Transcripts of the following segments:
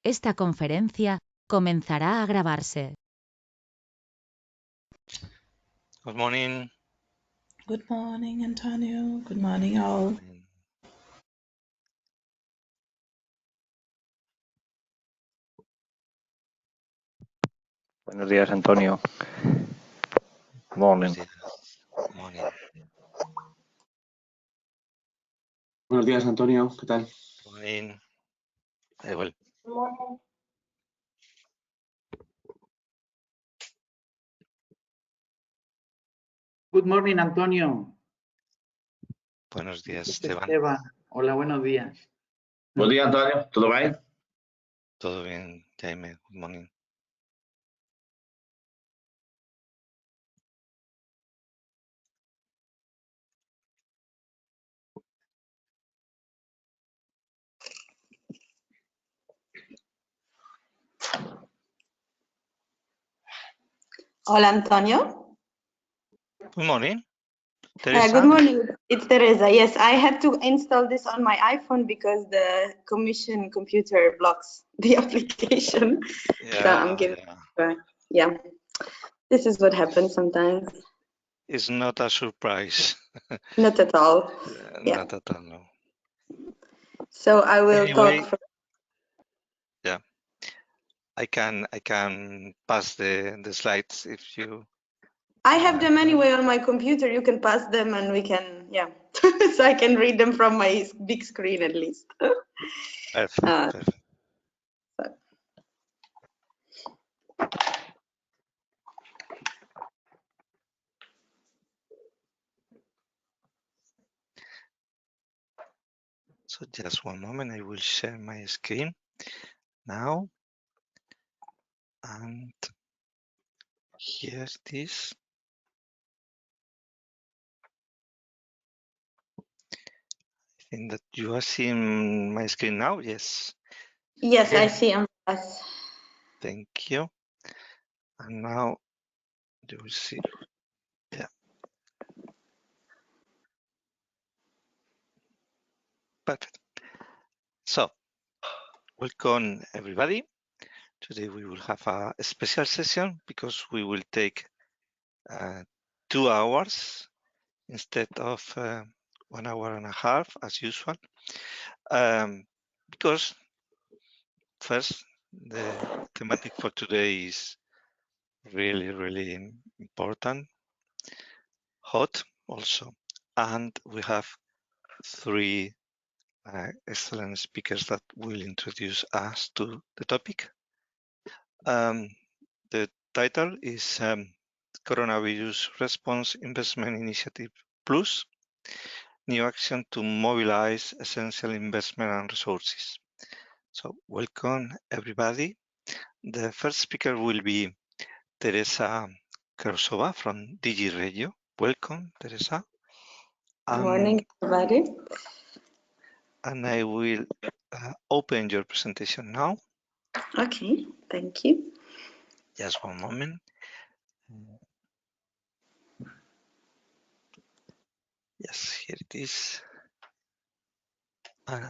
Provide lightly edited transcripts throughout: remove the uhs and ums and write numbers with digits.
Esta conferencia comenzará a grabarse. Good morning. Good morning, Antonio. Good morning, all. Buenos días, Antonio. Morning. Buenos días. Morning. Buenos días, Antonio. ¿Qué tal? Morning. Well. Good morning, Antonio. Buenos días, Esteban. Hola, buenos días. Buenos días, Antonio. ¿Todo bien? Todo bien, Jaime. Good morning. Hola, Antonio. Good morning. Teresa? Good morning, it's Teresa. Yes, I had to install this on my iPhone because the Commission computer blocks the application. Yeah, So I'm giving yeah, this is what happens sometimes. It's not a surprise. Not at all. Yeah. Not at all, no. So I will Anyway, talk. yeah, I can pass the slides if you. I have them anyway on my computer. You can pass them and we can, yeah. So I can read them from my big screen at least. Perfect. Perfect. So just one moment, I will share my screen now. And here's this. I think that you are seeing my screen now, yes? Yes, I see them. Yes. Thank you. And now you will see. Yeah. Perfect. So, welcome everybody. Today we will have a special session because we will take 2 hours instead of 1 hour and a half as usual. Because first, the thematic for today is really important, hot also, and we have 3 excellent speakers that will introduce us to the topic. The title is Coronavirus Response Investment Initiative Plus, New Action to Mobilize Essential Investment and Resources. So welcome everybody. The first speaker will be Teresa Krosova from DG Regio. Welcome, Teresa. Good morning, everybody. And I will open your presentation now. Okay, thank you. Just one moment. Yes, here it is.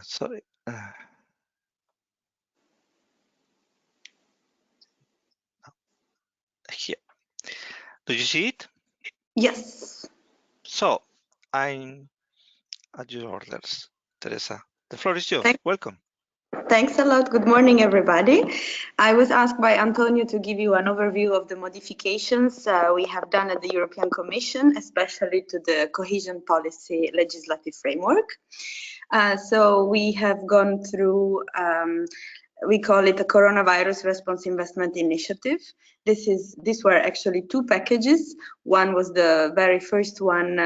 Sorry. Here. Do you see it? Yes. So, I'm at your orders, Teresa. The floor is yours. Welcome. Thanks a lot. Good morning, everybody. I was asked by Antonio to give you an overview of the modifications we have done at the European Commission, especially to the cohesion policy legislative framework. So we have gone through, we call it the Coronavirus Response Investment Initiative. These were actually 2 packages. One was the very first one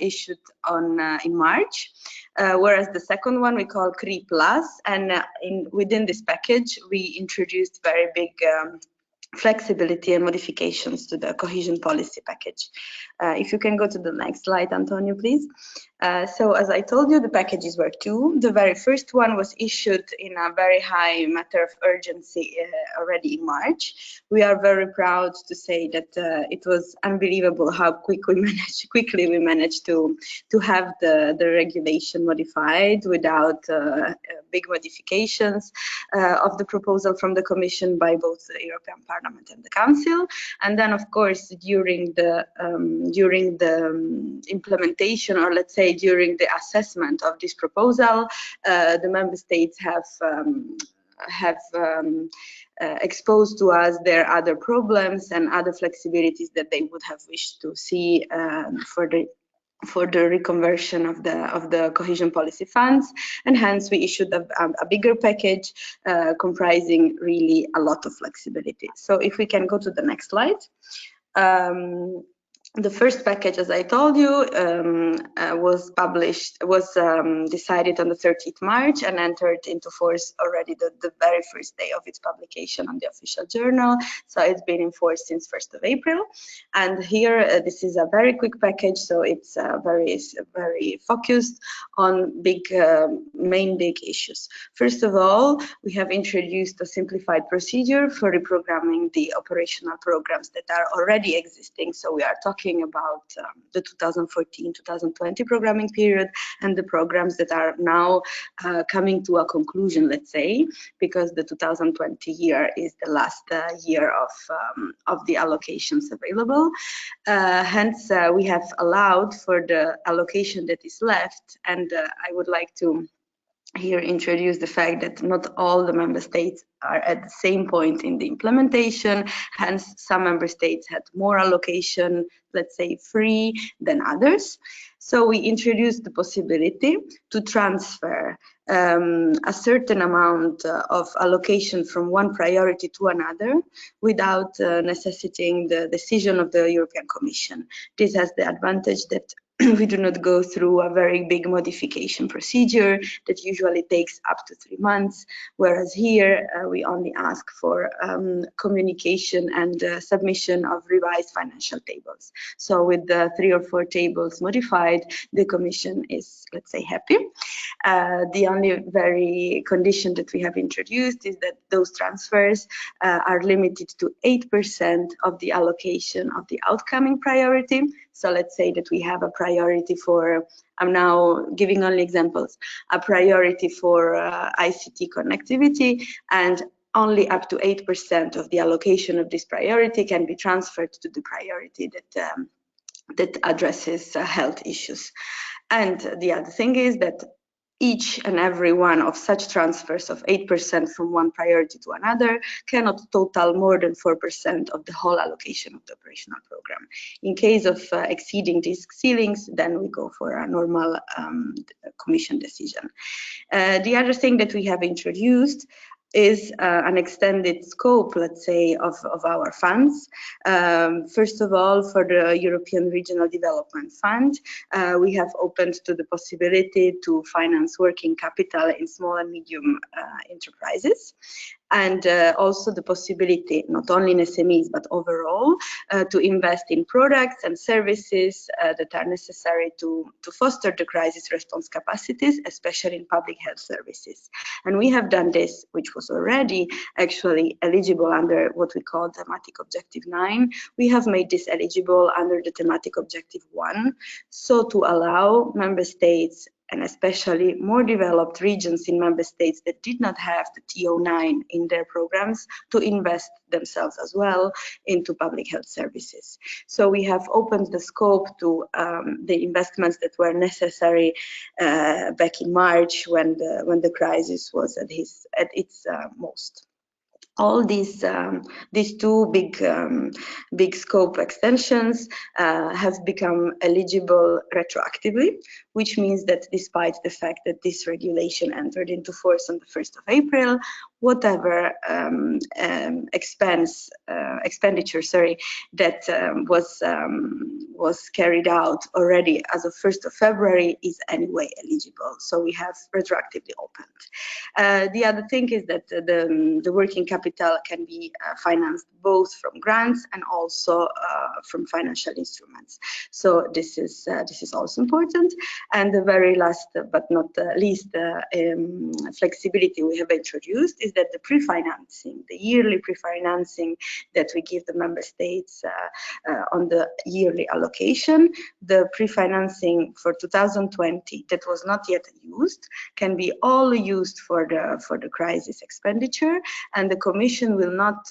issued in March, whereas the second one we call CRII Plus, and within this package we introduced very big flexibility and modifications to the cohesion policy package. If you can go to the next slide, Antonio, please. So as I told you, the packages were two. The very first one was issued in a very high matter of urgency already in March. We are very proud to say that it was unbelievable how quickly we managed to have the regulation modified without big modifications of the proposal from the Commission by both the European Parliament and the Council. And then, of course, during the implementation, or let's say during the assessment of this proposal, the member states have exposed to us their other problems and other flexibilities that they would have wished to see for the reconversion of the cohesion policy funds, and hence we issued a bigger package comprising really a lot of flexibility. So if we can go to the next slide. The first package, as I told you, was decided on the 30th March and entered into force already the very first day of its publication on the official journal. So it's been in force since 1st of April. And here, this is a very quick package, so it's very focused on main big issues. First of all, we have introduced a simplified procedure for reprogramming the operational programs that are already existing. So we are talking about the 2014-2020 programming period and the programs that are now coming to a conclusion, let's say, because the 2020 year is the last year of the allocations available. Hence, we have allowed for the allocation that is left, and I would like to here introduce the fact that not all the member states are at the same point in the implementation. Hence, some member states had more allocation, let's say, free than others. So we introduced the possibility to transfer a certain amount of allocation from one priority to another without necessitating the decision of the European Commission. This has the advantage that we do not go through a very big modification procedure that usually takes up to 3 months, whereas here we only ask for communication and submission of revised financial tables. So with the 3 or 4 tables modified, the Commission is, let's say, happy. The only very condition that we have introduced is that those transfers are limited to 8% of the allocation of the outcoming priority. So let's say that we have a priority for, I'm now giving only examples, a priority for ICT connectivity, and only up to 8% of the allocation of this priority can be transferred to the priority that addresses health issues. And the other thing is that each and every one of such transfers of 8% from one priority to another cannot total more than 4% of the whole allocation of the operational program. In case of exceeding these ceilings, then we go for a normal Commission decision. The other thing that we have introduced is an extended scope, let's say, of our funds. First of all, for the European Regional Development Fund, we have opened to the possibility to finance working capital in small and medium enterprises. And also the possibility, not only in SMEs, but overall, to invest in products and services that are necessary to foster the crisis response capacities, especially in public health services. And we have done this, which was already actually eligible under what we call thematic objective 9. We have made this eligible under the thematic objective 1, so to allow member states, and especially more developed regions in member states that did not have the TO9 in their programs, to invest themselves as well into public health services. So we have opened the scope to the investments that were necessary back in March when the crisis was at its most. All these two big scope extensions have become eligible retroactively, which means that despite the fact that this regulation entered into force on the 1st of April, whatever expenditure, that was carried out already as of 1st of February is anyway eligible. So we have retroactively opened. The other thing is that the working capital can be financed both from grants and also from financial instruments. So this is also important. And the very last but not least flexibility we have introduced is that the pre-financing, the yearly pre-financing that we give the member states on the yearly allocation, the pre-financing for 2020 that was not yet used can be all used for the crisis expenditure, and the Commission will not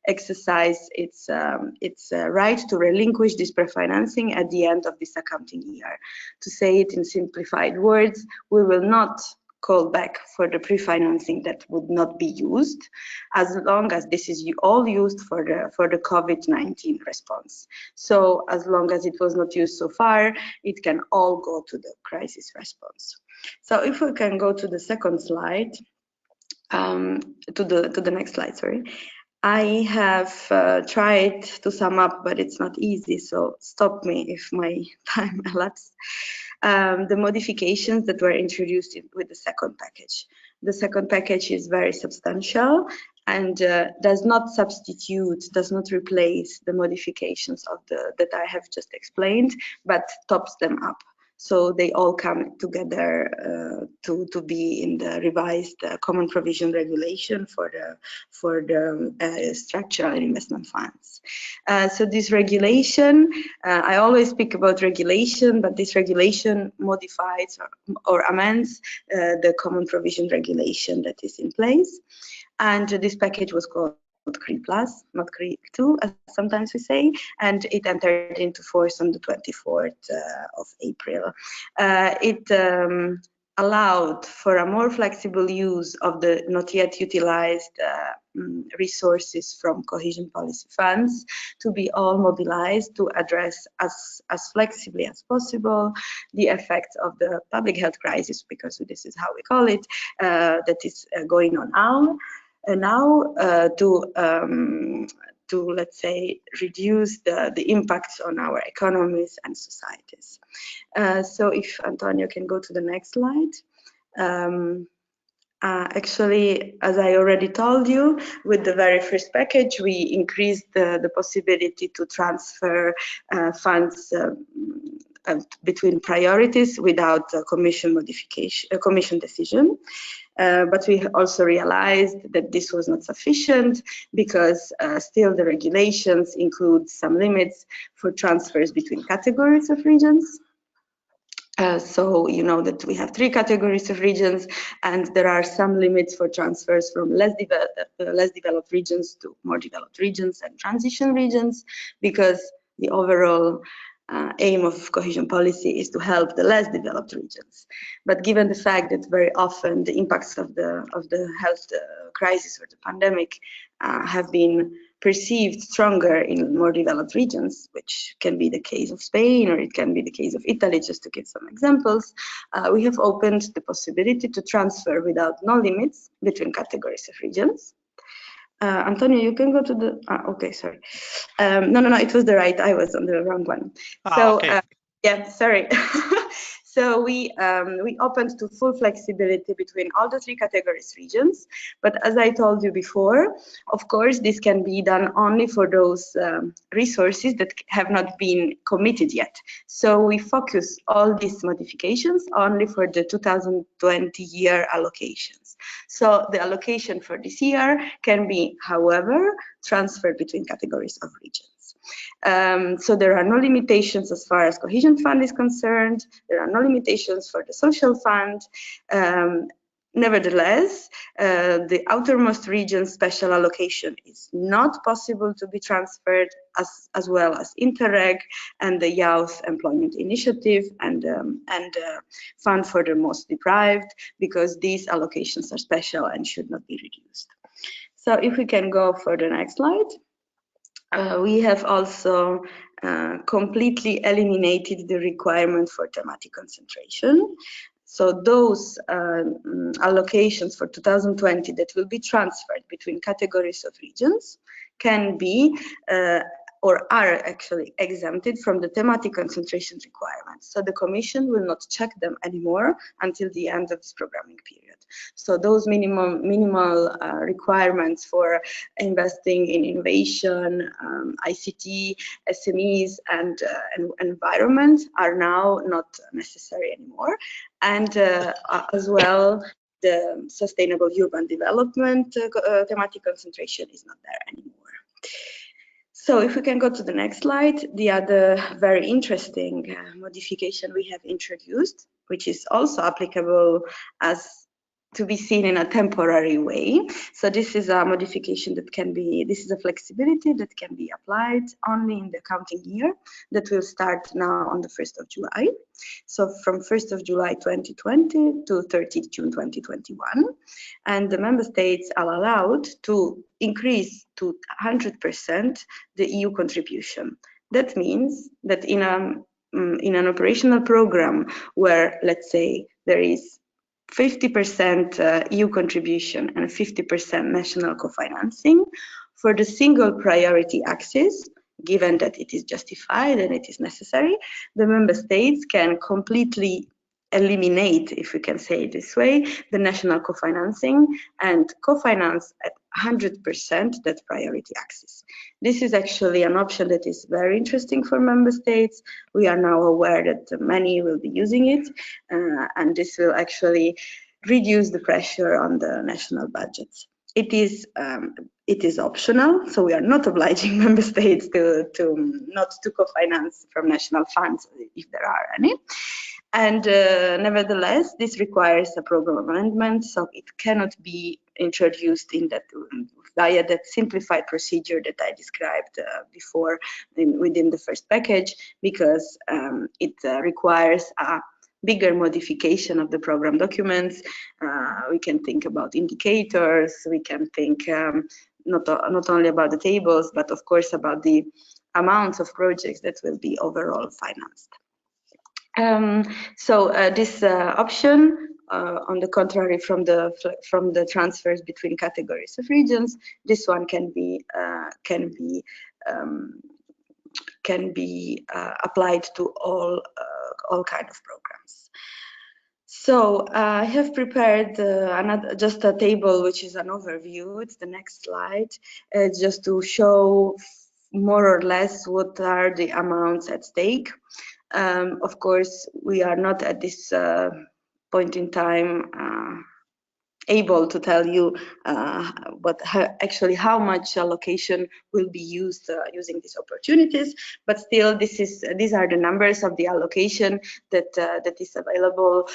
exercise its right to relinquish this pre-financing at the end of this accounting year. To say it in simplified words, we will not call back for the pre-financing that would not be used, as long as this is all used for the COVID-19 response. So as long as it was not used so far, it can all go to the crisis response. So if we can go to the second slide, to the next slide, sorry. I have tried to sum up, but it's not easy, so stop me if my time elapses. The modifications that were introduced with the second package. The second package is very substantial and does not substitute, does not replace the modifications of that I have just explained, but tops them up. So they all come together to be in the revised common provision regulation for the structural and investment funds. So this regulation, I always speak about regulation, but this regulation modifies or amends the common provision regulation that is in place. And this package was called CRII Plus, not CRII 2, as sometimes we say, and it entered into force on the 24th of April. It allowed for a more flexible use of the not yet utilized resources from cohesion policy funds to be all mobilized to address as flexibly as possible the effects of the public health crisis, because this is how we call it, that is going on now. To let's say reduce the impacts on our economies and societies. So if Antonio can go to the next slide. Actually, as I already told you, with the very first package, we increased the possibility to transfer funds between priorities without a commission modification, a commission decision. But we also realized that this was not sufficient because still the regulations include some limits for transfers between categories of regions. So you know that we have 3 categories of regions, and there are some limits for transfers from less developed regions to more developed regions and transition regions, because the overall aim of cohesion policy is to help the less developed regions. But given the fact that very often the impacts of the health crisis or the pandemic have been perceived stronger in more developed regions, which can be the case of Spain or it can be the case of Italy, just to give some examples, we have opened the possibility to transfer without no limits between categories of regions. Antonio, you can go to the, okay, sorry. No, it was the right, I was on the wrong one. So, okay. yeah, sorry. So we opened to full flexibility between all the 3 categories regions. But as I told you before, of course, this can be done only for those resources that have not been committed yet. So we focus all these modifications only for the 2020 year allocations. So the allocation for this year can be, however, transferred between categories of regions. So there are no limitations as far as cohesion fund is concerned. There are no limitations for the social fund. Nevertheless, the outermost region special allocation is not possible to be transferred, as well as Interreg and the Youth Employment Initiative and Fund for the Most Deprived, because these allocations are special and should not be reduced. So if we can go for the next slide. We have also completely eliminated the requirement for thematic concentration. So those allocations for 2020 that will be transferred between categories of regions can be or are actually exempted from the thematic concentration requirements. So the Commission will not check them anymore until the end of this programming period. So those minimal requirements for investing in innovation, ICT, SMEs, and environment are now not necessary anymore. And as well, the sustainable urban development thematic concentration is not there anymore. So if we can go to the next slide, the other very interesting modification we have introduced, which is also applicable as to be seen in a temporary way. So this is a modification that can be, this is a flexibility that can be applied only in the accounting year that will start now on the 1st of July. So from 1st of July 2020 to 30 June 2021. And the member states are allowed to increase to 100% the EU contribution. That means that in an operational program where, let's say, there is 50% EU contribution and 50% national co-financing, for the single priority axis, given that it is justified and it is necessary, the member states can completely eliminate, if we can say it this way, the national co-financing and co-finance at 100% that priority axis. This is actually an option that is very interesting for member states. We are now aware that many will be using it, and this will actually reduce the pressure on the national budgets. It is optional, so we are not obliging member states to not to co-finance from national funds if there are any. And nevertheless, this requires a program amendment, so it cannot be introduced in that via that simplified procedure that I described before within the first package, because it requires a bigger modification of the program documents. We can think about indicators, we can think not only about the tables, but of course about the amounts of projects that will be overall financed. This option, on the contrary from the transfers between categories of regions, this one can be applied to all kind of programs. So I have prepared just a table which is an overview. It's the next slide, just to show more or less what are the amounts at stake. Of course, we are not at this point in time able to tell you actually how much allocation will be used using these opportunities, but still these are the numbers of the allocation that is available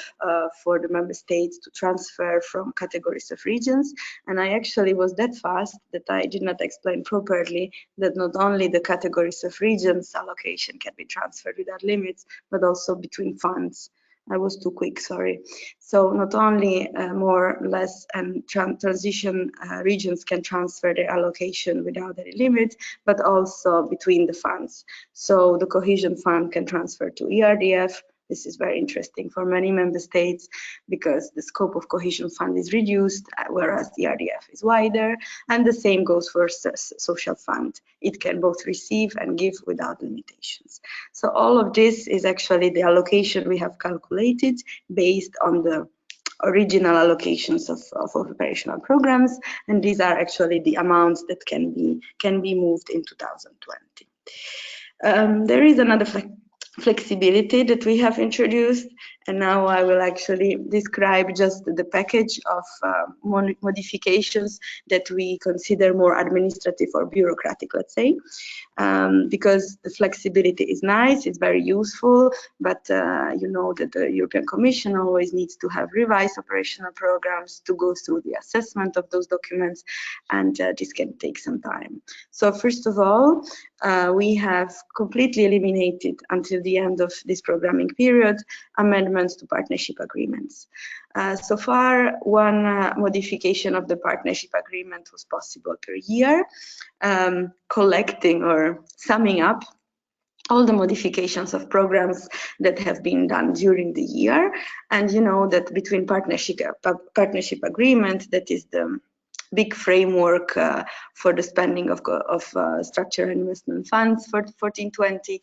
for the member states to transfer from categories of regions. And I actually was that fast that I did not explain properly that not only the categories of regions allocation can be transferred without limits, but also between funds. I was too quick, sorry. So not only more or less and transition regions can transfer their allocation without any limit, but also between the funds. So the cohesion fund can transfer to ERDF. This is very interesting for many member states because the scope of cohesion fund is reduced, whereas the ERDF is wider, and the same goes for social fund. It can both receive and give without limitations. So all of this is actually the allocation we have calculated based on the original allocations of operational programs, and these are actually the amounts that can be moved in 2020. There is another flexibility that we have introduced, and now I will actually describe just the package of modifications that we consider more administrative or bureaucratic, let's say, because the flexibility is nice, it's very useful, but you know that the European Commission always needs to have revised operational programs to go through the assessment of those documents, and this can take some time. So first of all, we have completely eliminated until the end of this programming period amendments to partnership agreements. So far, one modification of the partnership agreement was possible per year, collecting or summing up all the modifications of programs that have been done during the year. And you know that between partnership agreement, that is the big framework for the spending of structural investment funds for 14-20,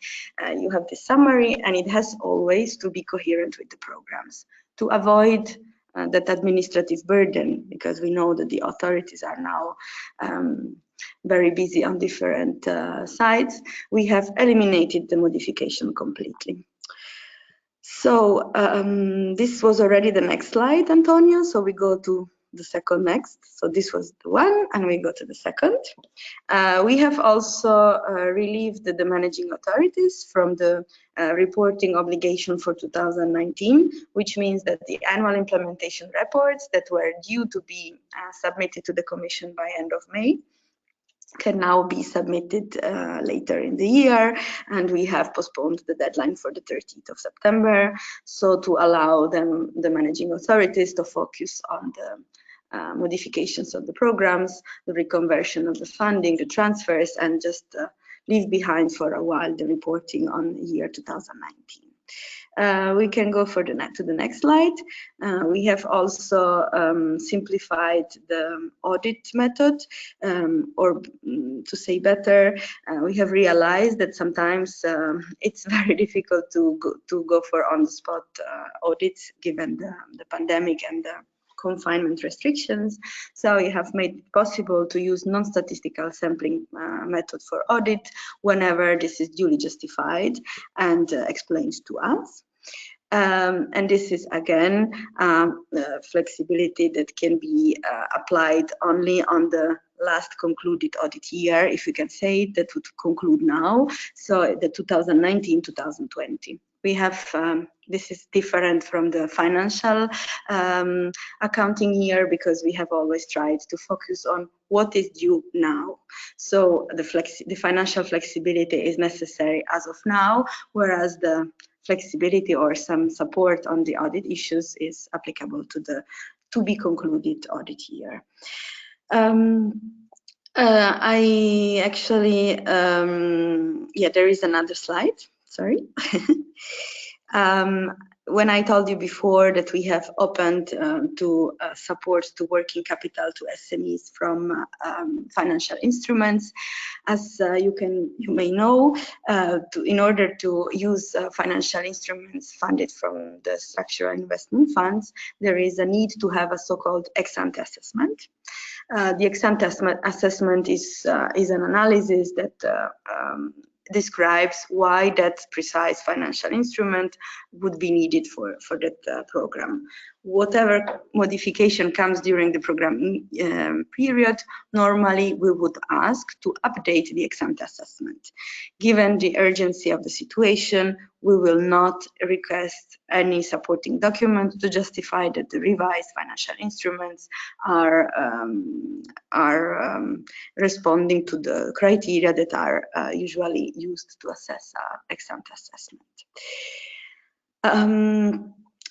you have the summary, and it has always to be coherent with the programs to avoid that administrative burden, because we know that the authorities are now very busy on different sides. We have eliminated the modification completely. So this was already the next slide, Antonio. So we go to the second next. So this was the one, and we go to the second. We have also relieved the managing authorities from the reporting obligation for 2019, which means that the annual implementation reports that were due to be submitted to the Commission by end of May can now be submitted later in the year, and we have postponed the deadline for the 13th of September, so to allow them, the managing authorities, to focus on the modifications of the programs, the reconversion of the funding, the transfers, and just leave behind for a while the reporting on the year 2019. We can go to the next slide. We have also simplified the audit method, or to say better, we have realized that sometimes it's very difficult to go for on-the-spot audits given the pandemic and the confinement restrictions. So we have made it possible to use non-statistical sampling method for audit whenever this is duly justified and explained to us. And this is again flexibility that can be applied only on the last concluded audit year, if we can say that would conclude now, so the 2019-2020. We have, this is different from the financial accounting year, because we have always tried to focus on what is due now. So the financial flexibility is necessary as of now, whereas the flexibility or some support on the audit issues is applicable to the to be concluded audit year. I actually, yeah, there is another slide, sorry. When I told you before that we have opened to support to working capital to SMEs from financial instruments, as you may know, in order to use financial instruments funded from the structural investment funds, there is a need to have a so-called ex-ante assessment. The ex-ante assessment is an analysis that describes why that precise financial instrument would be needed for that program. Whatever modification comes during the program period, normally we would ask to update the ex-ante assessment. Given the urgency of the situation, we will not request any supporting document to justify that the revised financial instruments are responding to the criteria that are usually used to assess ex-ante assessment.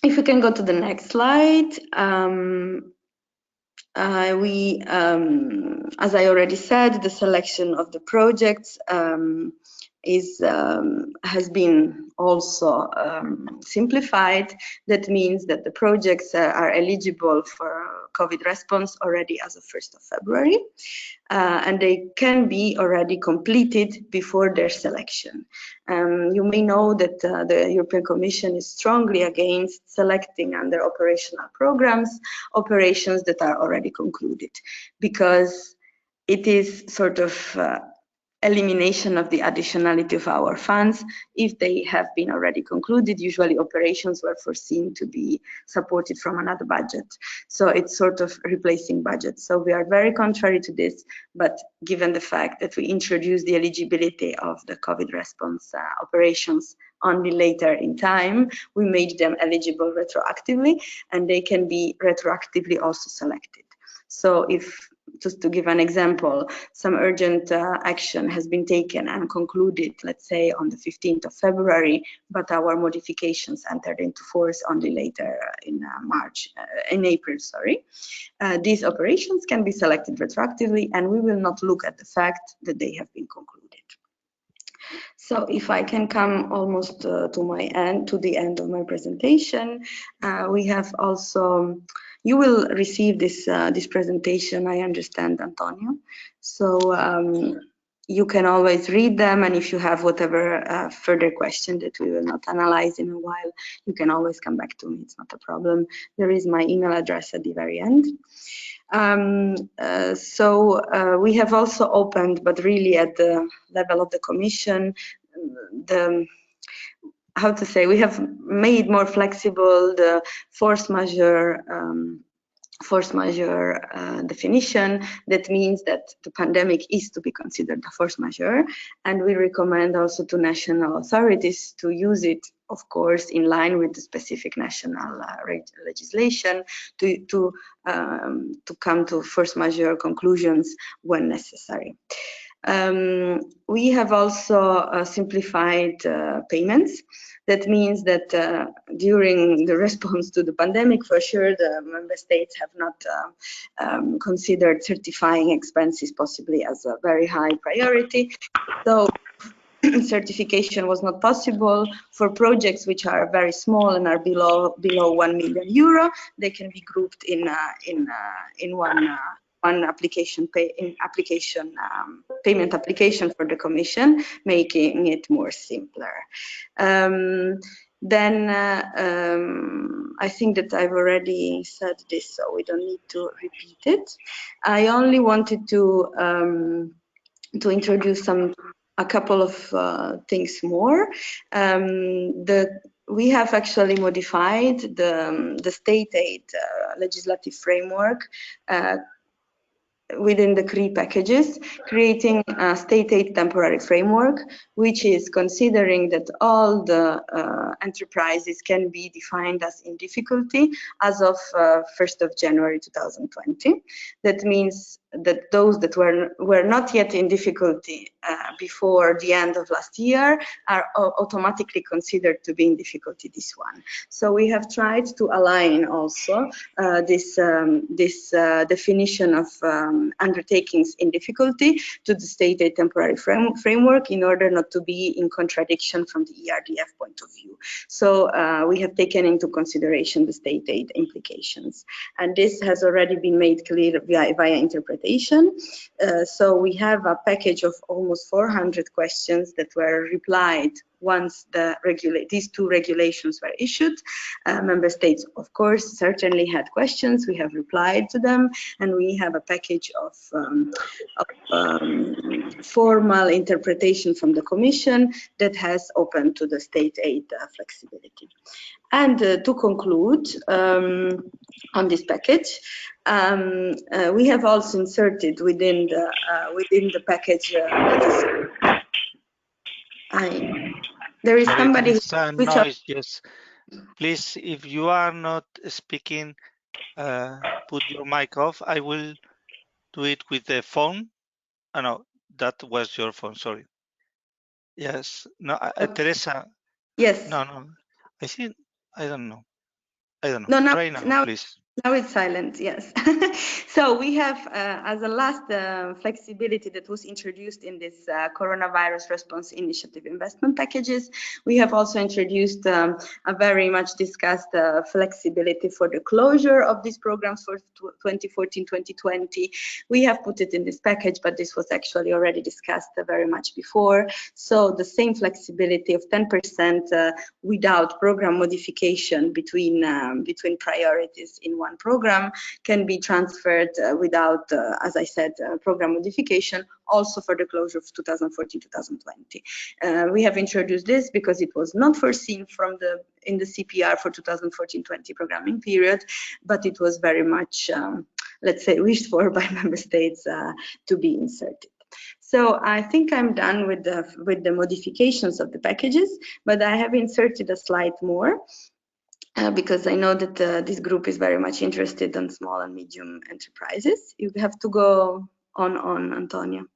If we can go to the next slide, as I already said, the selection of the projects has been also simplified. That means that the projects are eligible for COVID response already as of 1st of February, and they can be already completed before their selection. You may know that the European Commission is strongly against selecting under operational programs operations that are already concluded, because it is sort of elimination of the additionality of our funds. If they have been already concluded, usually operations were foreseen to be supported from another budget. So it's sort of replacing budget. So we are very contrary to this, but given the fact that we introduced the eligibility of the COVID response operations only later in time, we made them eligible retroactively, and they can be retroactively also selected. So if, just to give an example, some urgent action has been taken and concluded, let's say on the 15th of February, but our modifications entered into force only later in April, sorry. These operations can be selected retroactively, and we will not look at the fact that they have been concluded. So if I can come almost to the end of my presentation, we have also, you will receive this presentation, I understand, Antonio. So you can always read them, and if you have whatever further question that we will not analyze in a while, you can always come back to me, it's not a problem. There is my email address at the very end. We have also opened, but really at the level of the Commission, we have made more flexible the force majeure definition. That means that the pandemic is to be considered a force majeure, and we recommend also to national authorities to use it, of course, in line with the specific national legislation to come to force majeure conclusions when necessary. We have also simplified payments. That means that during the response to the pandemic, for sure, the member states have not considered certifying expenses possibly as a very high priority. So certification was not possible for projects which are very small and are below 1 million euro. They can be grouped in one payment application for the Commission, making it more simpler. I think that I've already said this, so we don't need to repeat it. I only wanted to introduce a couple of things more. We have actually modified the state aid legislative framework within the CRII packages, creating a state aid temporary framework, which is considering that all the enterprises can be defined as in difficulty as of 1st of January 2020. That means that those that were not yet in difficulty before the end of last year are automatically considered to be in difficulty this one. So we have tried to align also this definition of undertakings in difficulty to the state aid temporary framework in order not to be in contradiction from the ERDF point of view. So we have taken into consideration the state aid implications, and this has already been made clear via interpretation. So we have a package of almost 400 questions that were replied once these two regulations were issued. Member states, of course, certainly had questions. We have replied to them, and we have a package of formal interpretation from the Commission that has opened to the state aid flexibility. And to conclude on this package, we have also inserted within the package. There is somebody. Noise, yes. Please, if you are not speaking, put your mic off. I will do it with the phone. Oh, no, that was your phone. Sorry. Yes. No, Teresa. Yes. No. I think I don't know. No, Try now, please. Now it's silent, yes. So we have, as a last flexibility that was introduced in this coronavirus response initiative investment packages, we have also introduced a very much discussed flexibility for the closure of these programs for 2014-2020. We have put it in this package, but this was actually already discussed very much before. So the same flexibility of 10% without program modification between priorities in one program can be transferred without, as I said, program modification, also for the closure of 2014-2020. We have introduced this because it was not foreseen in the CPR for 2014-20 programming period, but it was very much, let's say, wished for by member states to be inserted. So I think I'm done with the modifications of the packages, but I have inserted a slide more. Because I know that this group is very much interested in small and medium enterprises. You have to go on, Antonio.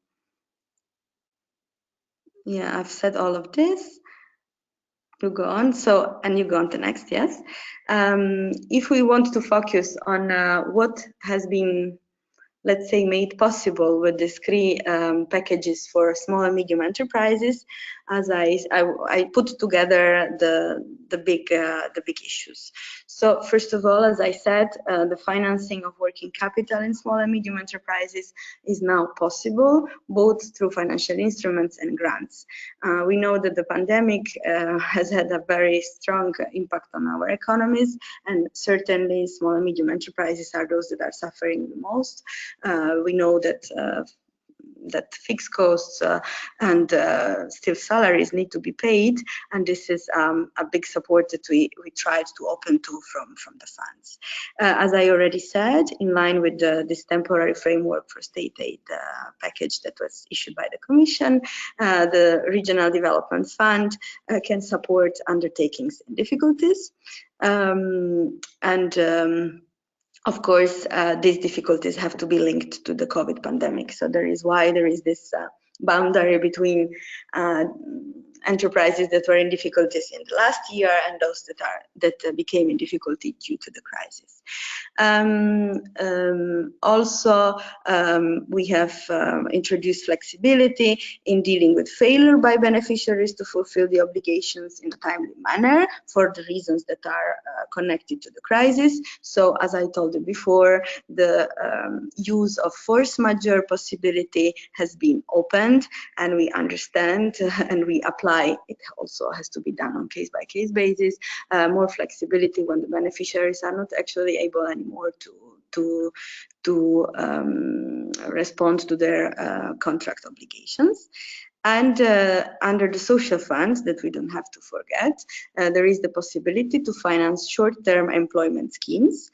Yeah, I've said all of this. You go on, and you go on to next, yes. If we want to focus on what has been, let's say, made possible with the CRII packages for small and medium enterprises, as I put together the big issues. So first of all, as I said, the financing of working capital in small and medium enterprises is now possible, both through financial instruments and grants. We know that the pandemic has had a very strong impact on our economies, and certainly small and medium enterprises are those that are suffering the most. We know that fixed costs and still salaries need to be paid, and this is a big support that we tried to open to from the funds. As I already said, in line with this temporary framework for state aid package that was issued by the Commission, the Regional Development Fund can support undertakings in difficulties, of course, these difficulties have to be linked to the COVID pandemic. So there is this boundary between enterprises that were in difficulties in the last year and those that became in difficulty due to the crisis. Also, we have introduced flexibility in dealing with failure by beneficiaries to fulfill the obligations in a timely manner for the reasons that are connected to the crisis. So, as I told you before, the use of force majeure possibility has been opened, and we understand and we apply. It also has to be done on case-by-case basis. More flexibility when the beneficiaries are not actually able anymore to respond to their contract obligations. And under the social funds, that we don't have to forget, there is the possibility to finance short-term employment schemes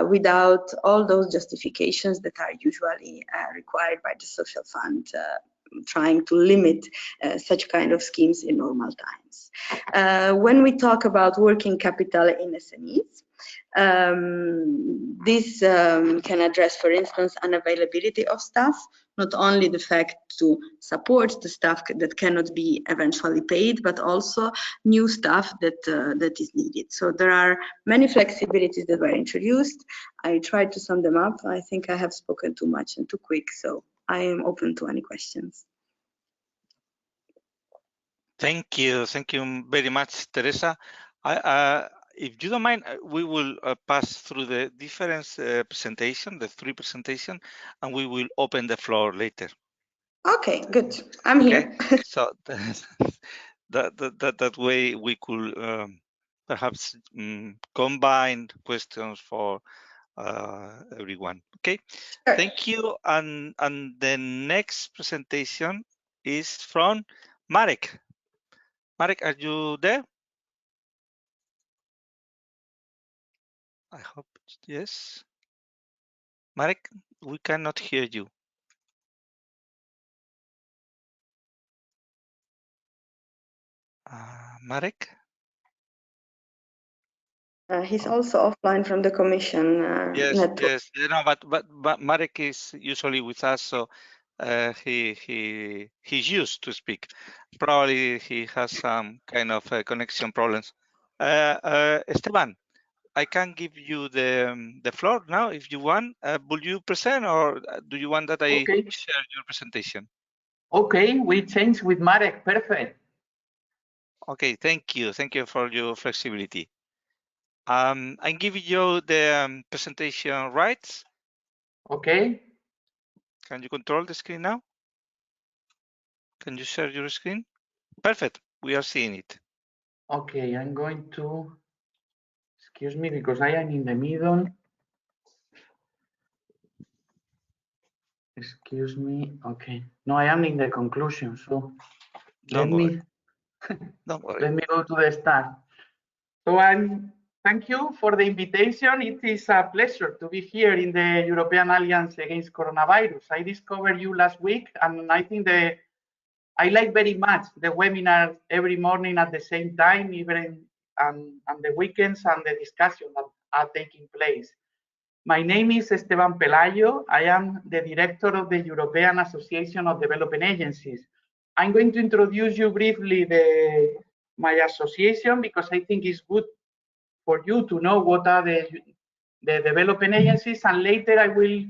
without all those justifications that are usually required by the social fund, trying to limit such kind of schemes in normal times. When we talk about working capital in SMEs, this can address, for instance, unavailability of staff, not only the fact to support the staff that cannot be eventually paid, but also new staff that is needed. So there are many flexibilities that were introduced. I tried to sum them up. I think I have spoken too much and too quick, so I am open to any questions. Thank you very much, Teresa. If you don't mind, we will pass through the different presentation, the three presentations, and we will open the floor later. Okay, good. I'm here. So that way we could perhaps combine questions for everyone. Okay, sure. Thank you. And the next presentation is from Marek. Marek, are you there? I hope yes. Marek, we cannot hear you. Marek? He's also offline from the Commission network. Yes. No, but Marek is usually with us, so he's used to speak. Probably he has some kind of connection problems. Esteban, I can give you the floor now if you want. Will you present, or do you want that I share your presentation? Okay, we change with Marek. Perfect. Okay, thank you. Thank you for your flexibility. I'm giving you the presentation rights. Okay. Can you control the screen now? Can you share your screen? Perfect. We are seeing it. Okay, I'm going to, excuse me, because I am in the middle. Excuse me. Okay. No, I am in the conclusion. So let me go to the start. So thank you for the invitation. It is a pleasure to be here in the European Alliance Against Coronavirus. I discovered you last week, and I think I like very much the webinar every morning at the same time, even on the weekends, and the discussion that are taking place. My name is Esteban Pelayo. I am the director of the European Association of Development Agencies. I'm going to introduce you briefly my association, because I think it's good for you to know what are the development agencies, and later I will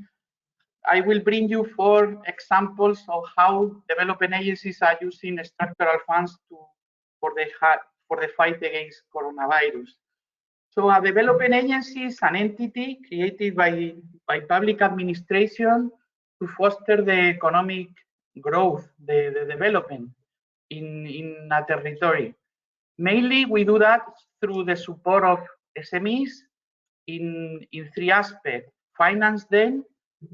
I will bring you 4 examples of how development agencies are using structural funds for the fight against coronavirus. So a development agency is an entity created by public administration to foster the economic growth, the development in a territory. Mainly, we do that through the support of SMEs in 3 aspects. Finance them,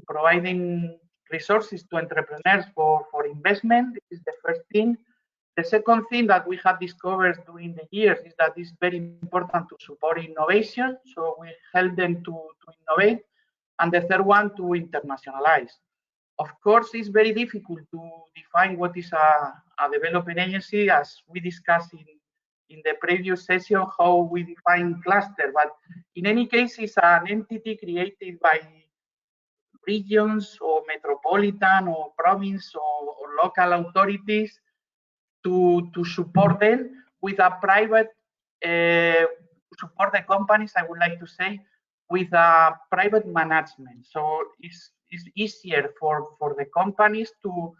providing resources to entrepreneurs for investment. This is the first thing. The second thing that we have discovered during the years is that it's very important to support innovation. So we help them to innovate. And the third one, to internationalize. Of course, it's very difficult to define what is a development agency, as we discussed in the previous session, how we define cluster. But in any case, it's an entity created by regions or metropolitan or province or local authorities to support them with a private, support the companies, I would like to say, with a private management. So it's easier for the companies to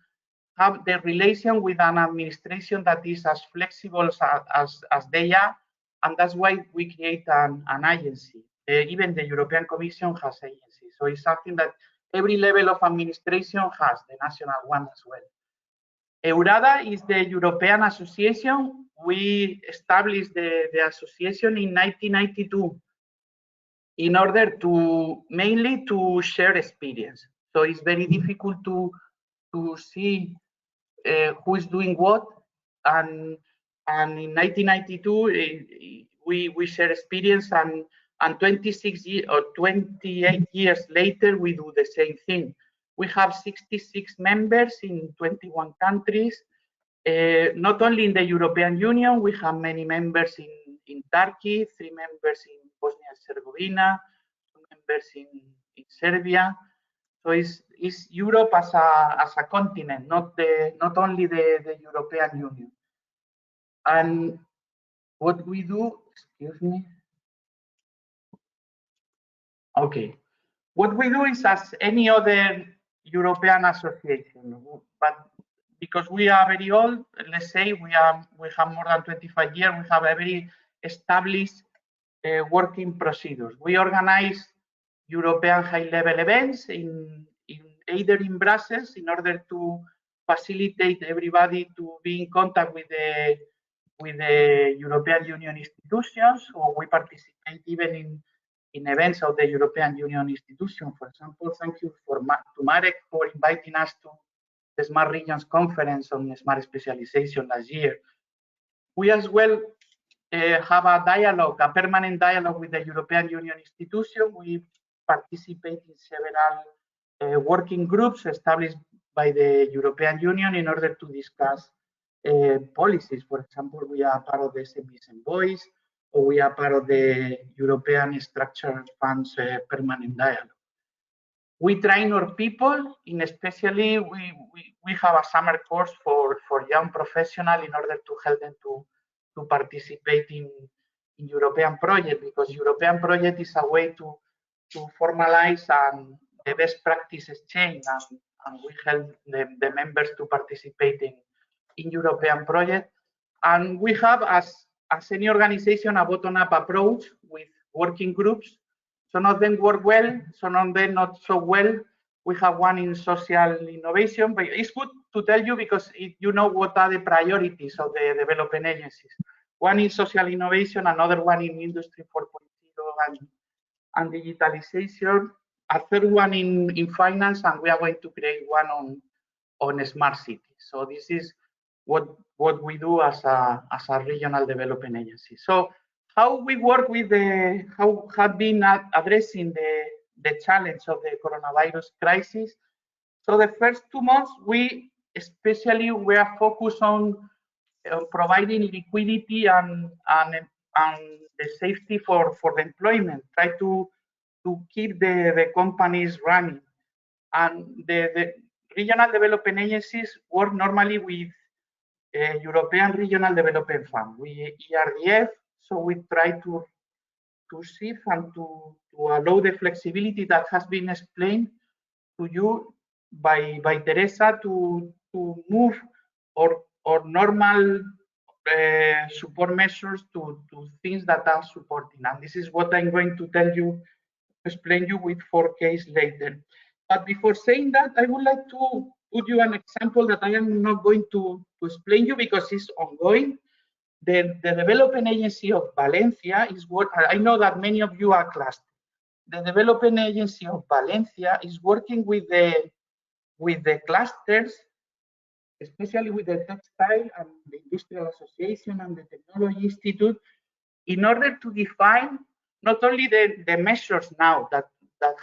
have the relation with an administration that is as flexible as they are, and that's why we create an agency. Even the European Commission has agencies. So it's something that every level of administration has, the national one as well. EURADA is the European Association. We established the association in 1992 in order to mainly to share experience. So it's very difficult to see who is doing what, and in 1992 we share experience, and 26 years or 28 years later we do the same thing. We have 66 members in 21 countries. Not only in the European Union, we have many members in Turkey, 3 members in Bosnia and Herzegovina, 2 members in Serbia. So it's Europe as a continent, not only the European Union. And what we do, excuse me. Okay, what we do is as any other European association, but because we are very old, let's say we have more than 25 years, we have a very established working procedures. We organize European high-level events either in Brussels in order to facilitate everybody to be in contact with the European Union institutions, or we participate even in events of the European Union institution. For example, thank you to Marek for inviting us to the Smart Regions Conference on Smart Specialization last year. We as well have a dialogue, a permanent dialogue with the European Union institution. We participate in several working groups established by the European Union in order to discuss policies. For example, we are part of the SMEs Envoys, or we are part of the European Structural Funds Permanent Dialogue. We train our people, especially we have a summer course for young professionals in order to help them to participate in European project, because European project is a way to formalize the best practice exchange, and we help the members to participate in European project. And we have, as any organization, a bottom-up approach with working groups. Some of them work well, some of them not so well. We have one in social innovation, but it's good to tell you because you know what are the priorities of the development agencies. One in social innovation, another one in Industry 4.0 and digitalization, a third one in finance, and we are going to create one on smart cities. So this is what we do as a regional development agency. So how we work with how have been addressing the challenge of the coronavirus crisis. So the first 2 months, we especially were focused on providing liquidity and the safety for the employment, try to keep the companies running. And the regional development agencies work normally with European Regional Development Fund, ERDF, so we try to shift and to allow the flexibility that has been explained to you by Teresa to move or normal support measures to things that are supporting. And this is what I'm going to tell you, explain you with 4 cases later. But before saying that, I would like to put you an example that I am not going to explain you because it's ongoing. The Development Agency of Valencia is what I know that many of you are clustered. The Development Agency of Valencia is working with the clusters, especially with the Textile and the Industrial Association and the Technology Institute, in order to define not only the measures now that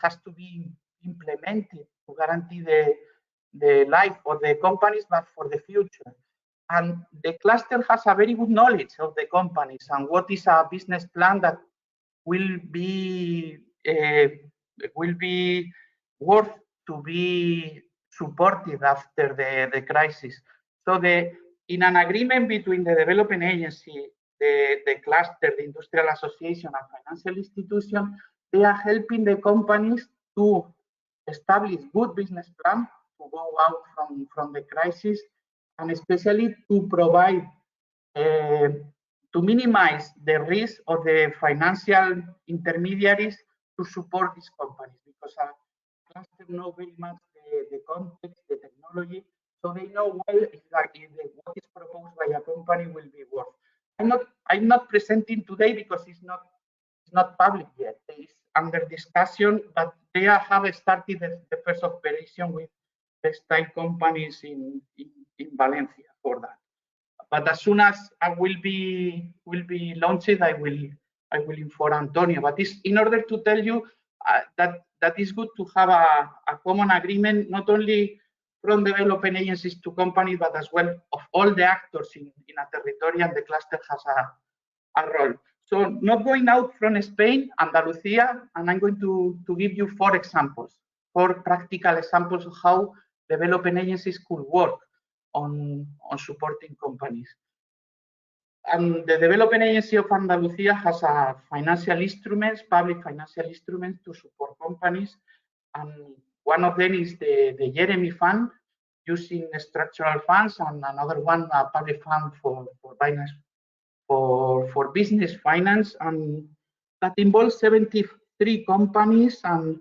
has to be implemented to guarantee the life of the companies, but for the future. And the cluster has a very good knowledge of the companies and what is a business plan that will be worth to be supported after the crisis. So in an agreement between the development agency, the cluster, the industrial association and financial institution, they are helping the companies to establish good business plan to go out from the crisis, and especially to provide to minimize the risk of the financial intermediaries to support these companies, because a cluster know very much the context, the technology, so they know well exactly what is proposed by a company will be worth. I'm not presenting today because it's not public yet. It's under discussion, but they have started the first operation with textile companies in Valencia for that. But as soon as I will be launched, I will inform Antonio. But it's in order to tell you that it's good to have a common agreement, not only from development agencies to companies, but as well of all the actors in a territory, and the cluster has a role. So not going out from Spain, Andalusia, and I'm going to give you 4 examples, 4 practical examples of how development agencies could work on supporting companies. And the Development Agency of Andalusia has financial instruments, public financial instruments to support companies. And one of them is the Jeremy Fund, using structural funds, and another one, a public fund for business finance, and that involves 73 companies, and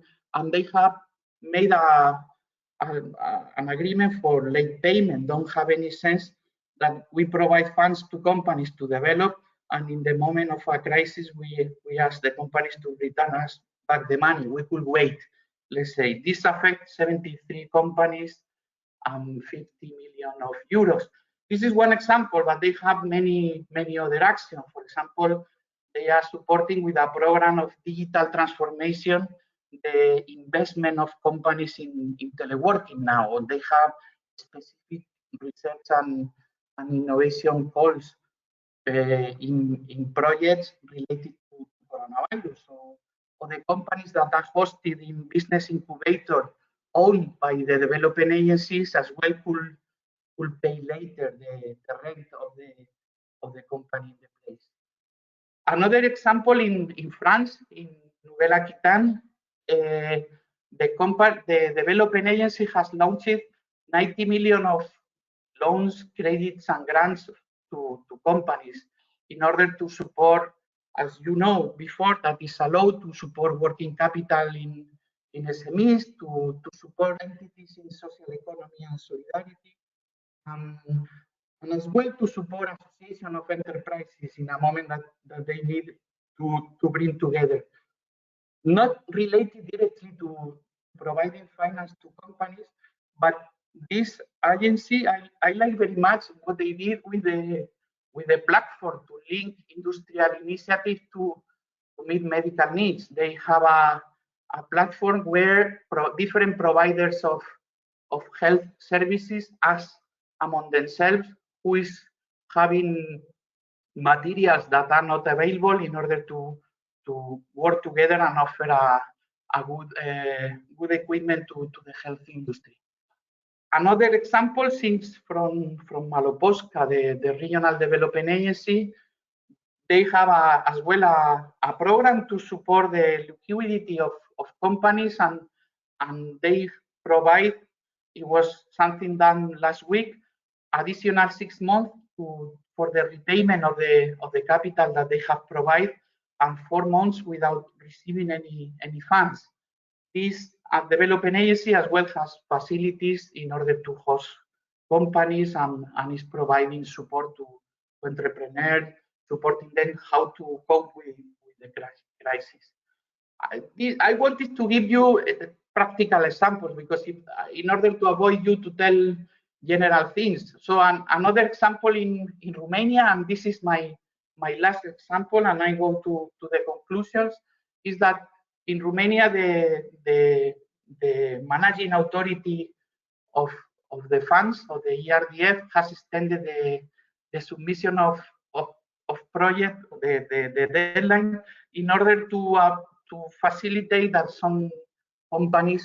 they have made an agreement for late payment. Don't have any sense that we provide funds to companies to develop, and in the moment of a crisis, we ask the companies to return us back the money. We could wait. Let's say this affects 73 companies and 50 million of euros. This is one example, but they have many other actions. For example, they are supporting with a program of digital transformation the investment of companies in teleworking now. They have specific research and innovation calls in projects related to coronavirus. Or the companies that are hosted in business incubator owned by the development agencies as well could pay later the rent of the company in the place. Another example in France, in Nouvelle-Aquitaine, the development agency has launched 90 million of loans, credits, and grants to companies in order to support, as you know before, that is allowed to support working capital in SMEs, to support entities in social economy and solidarity, and as well to support association of enterprises in a moment that they need to bring together. Not related directly to providing finance to companies, but this agency, I like very much what they did with the platform to link industrial initiatives to meet medical needs. They have a platform where different providers of health services ask among themselves who is having materials that are not available in order to work together and offer a good equipment to the health industry. Another example since from Maloposca, the regional development agency, they have as well a program to support the liquidity of companies, and they provide, it was something done last week, additional 6 months for the repayment of the capital that they have provided, and 4 months without receiving any funds. This development agency as well has facilities in order to host companies and is providing support to entrepreneurs, supporting them how to cope with the crisis. I wanted to give you practical examples because in order to avoid you to tell general things. So another example in Romania, and this is my last example, and I go to the conclusions, is that in Romania the managing authority of the funds, of the ERDF, has extended the submission of project, the deadline, in order to facilitate that some companies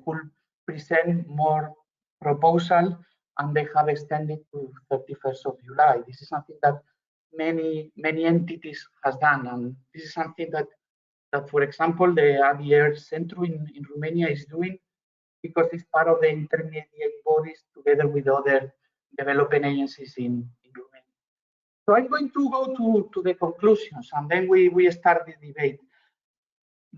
could present more proposal, and they have extended to 31st of July. This is something that many entities has done, and this is something that for example, the ADR Centro in Romania is doing, because it's part of the intermediate bodies together with other development agencies in Romania. So I'm going to go to the conclusions, and then we start the debate.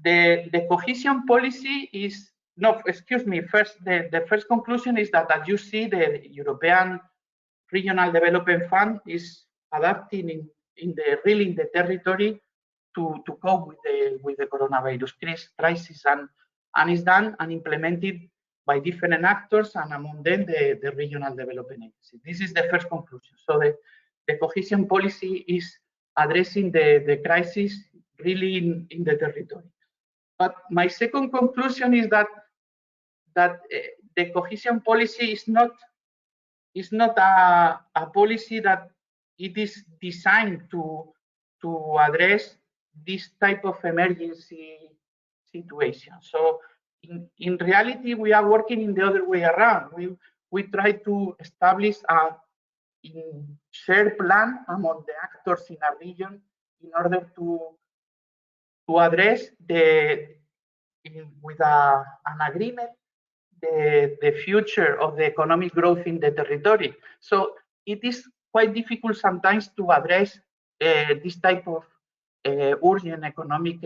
The cohesion policy is, no, excuse me, first, the first conclusion is that, as you see, the European Regional Development Fund is adapting in the territory to cope with the coronavirus crisis, and is done and implemented by different actors, and among them the Regional Development Agency. This is the first conclusion. So the cohesion policy is addressing the crisis really in the territory. But my second conclusion is that the cohesion policy is not a policy that it is designed to address this type of emergency situation. So in reality, we are working in the other way around. We try to establish a shared plan among the actors in a region in order to address with an agreement the future of the economic growth in the territory. So it is quite difficult sometimes to address this type of urgent economic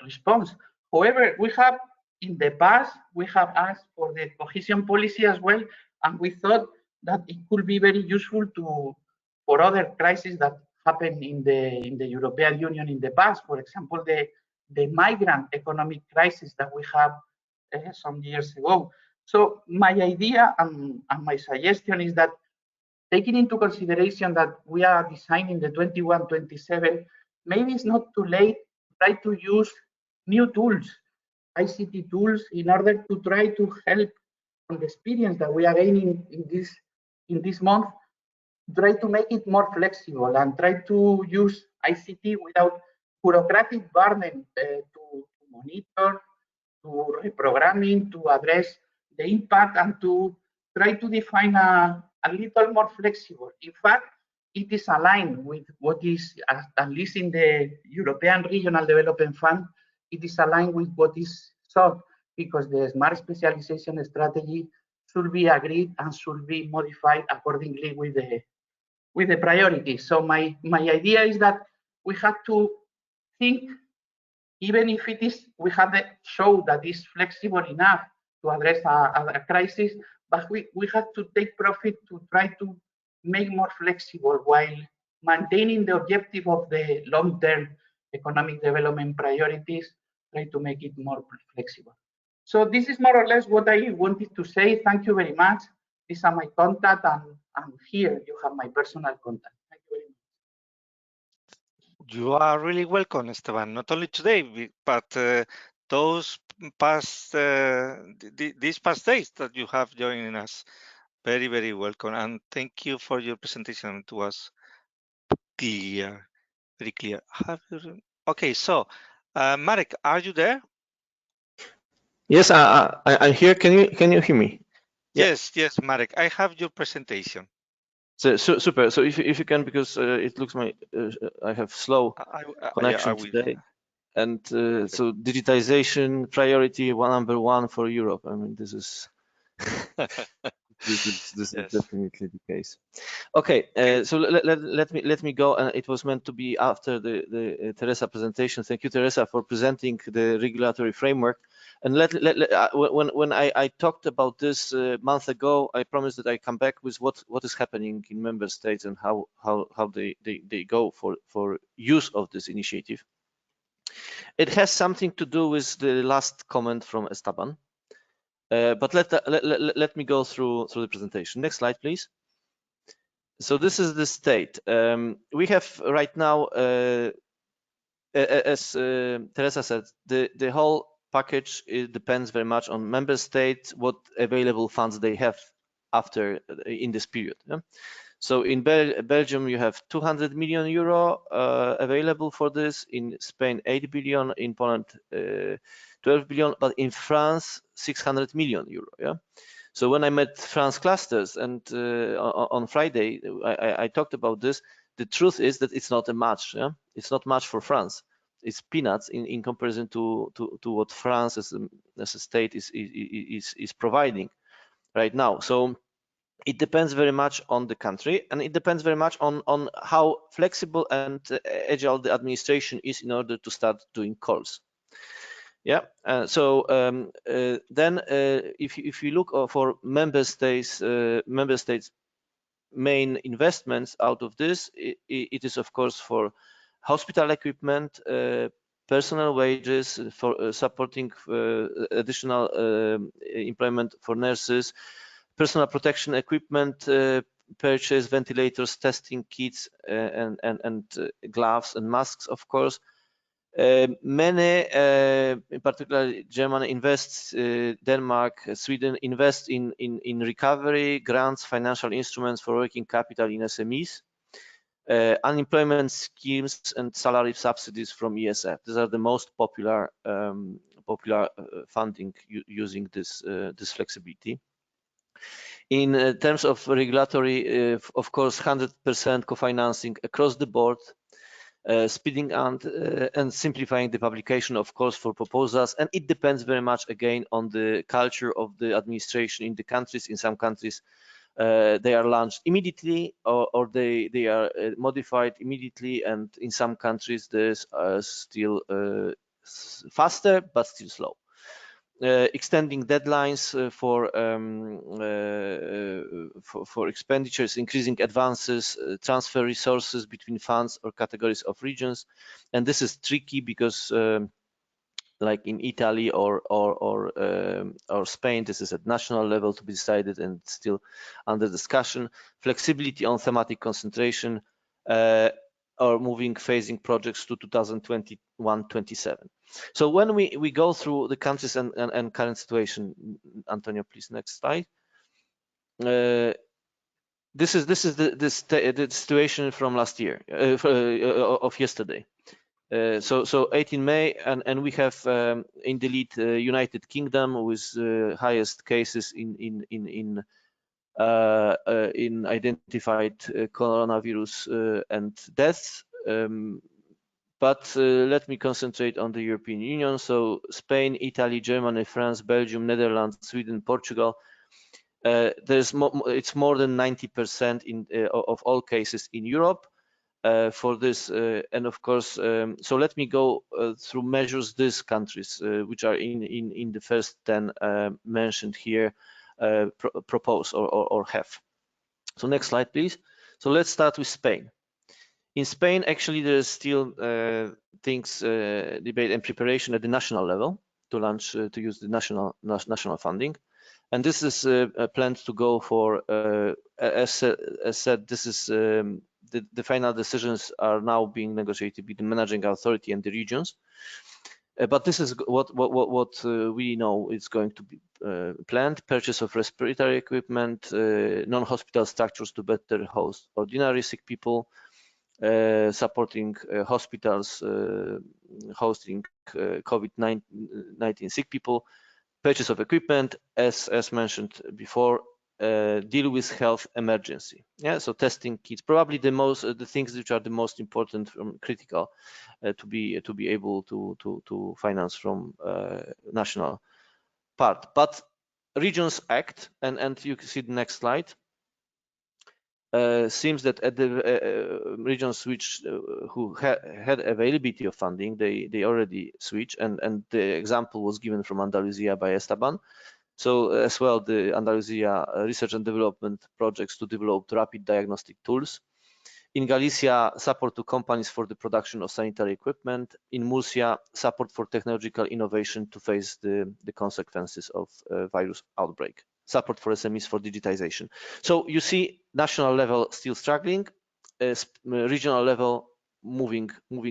response. However, we have in the past, we have asked for the cohesion policy as well, and we thought that it could be very useful for other crises that happened in the European Union in the past. For example, the migrant economic crisis that we have some years ago. So my idea and my suggestion is that, taking into consideration that we are designing the 21-27, maybe it's not too late to try to use new tools, ICT tools, in order to try to help on the experience that we are gaining in this month, try to make it more flexible and try to use ICT without bureaucratic burden to monitor, to reprogramming, to address the impact, and to try to define a little more flexible. In fact, it is aligned with what is, at least in the European Regional Development Fund, it is aligned with what is sought, because the smart specialization strategy should be agreed and should be modified accordingly with the priorities. So my idea is that we have to think, even if it is, we have to show that it's flexible enough to address a crisis, but we have to take profit to try to make more flexible while maintaining the objective of the long-term economic development priorities, try to make it more flexible. So this is more or less what I wanted to say. Thank you very much. These are my contact, and here you have my personal contact. Thank you very much. You are really welcome, Esteban, not only today, but those past these past days that you have joining us. Very, very welcome, and thank you for your presentation. It was clear, very clear. Okay, so Marek, are you there? Yes, I'm here. Can you hear me? Yes, yes, Marek, I have your presentation. So super. So if you can, because it looks I have slow connection today, and so digitization priority number one for Europe. I mean, this is This is definitely the case. Okay, so let me go. It was meant to be after the Teresa presentation. Thank you, Teresa, for presenting the regulatory framework. And when I talked about this a month ago, I promised that I come back with what is happening in member states and how they go for use of this initiative. It has something to do with the last comment from Esteban. But let me go through the presentation. Next slide, please. So this is the state. We have right now, as Teresa said, the whole package, it depends very much on member states, what available funds they have after in this period. Yeah? So in Belgium, you have 200 million euro available for this. In Spain, 8 billion. In Poland, 12 billion. But in France, 600 million euro. Yeah. So when I met France clusters and on Friday, I talked about this. The truth is that it's not a match. Yeah? It's not much for France. It's peanuts in comparison to what France as a state is providing right now. So it depends very much on the country, and it depends very much on how flexible and agile the administration is in order to start doing calls. Yeah. Then if you look for member states main investments out of this, it is of course for hospital equipment, personal wages, for supporting additional employment for nurses, personal protection equipment purchase, ventilators, testing kits, and gloves and masks, of course. Many, in particular Germany invests, Denmark, Sweden invest in recovery, grants, financial instruments for working capital in SMEs, unemployment schemes and salary subsidies from ESF. These are the most popular funding using this flexibility. In terms of regulatory, of course, 100% co-financing across the board, speeding and simplifying the publication, of course, for proposals. And it depends very much, again, on the culture of the administration in the countries. In some countries, they are launched immediately, or they are modified immediately. And in some countries, there's still faster, but still slow. Extending deadlines for expenditures, increasing advances, transfer resources between funds or categories of regions, and this is tricky because, like in Italy or Spain, this is at national level to be decided and still under discussion. Flexibility on thematic concentration, or moving phasing projects to 2021-27. So when we go through the countries and current situation, Antonio, please, next slide. This is the situation from last year, of yesterday. So 18 May, and we have in the lead United Kingdom with highest cases in identified coronavirus and deaths. But let me concentrate on the European Union. So Spain, Italy, Germany, France, Belgium, Netherlands, Sweden, Portugal. It's more than 90% of all cases in Europe for this. And of course, so let me go through measures these countries, which are in the first 10 mentioned here, propose or have. So next slide, please. So let's start with Spain. In Spain, actually, there's still things, debate and preparation at the national level to launch, to use the national funding. And this is planned to go for, as said, this is the final decisions are now being negotiated with the managing authority and the regions. But this is what we know is going to be planned: purchase of respiratory equipment, non-hospital structures to better host ordinary sick people, supporting hospitals hosting COVID-19 sick people, purchase of equipment, as mentioned before, deal with health emergency. Yeah, so testing kits, probably the things which are the most important, critical, to be able to finance from national part. But regions act, and you can see the next slide. Seems that at the regions which who had availability of funding, they already switched, and the example was given from Andalusia by Esteban. So as well, the Andalusia research and development projects to develop rapid diagnostic tools. In Galicia, support to companies for the production of sanitary equipment. In Murcia, support for technological innovation to face the consequences of virus outbreak. Support for SMEs for digitization. So you see, national level still struggling, regional level moving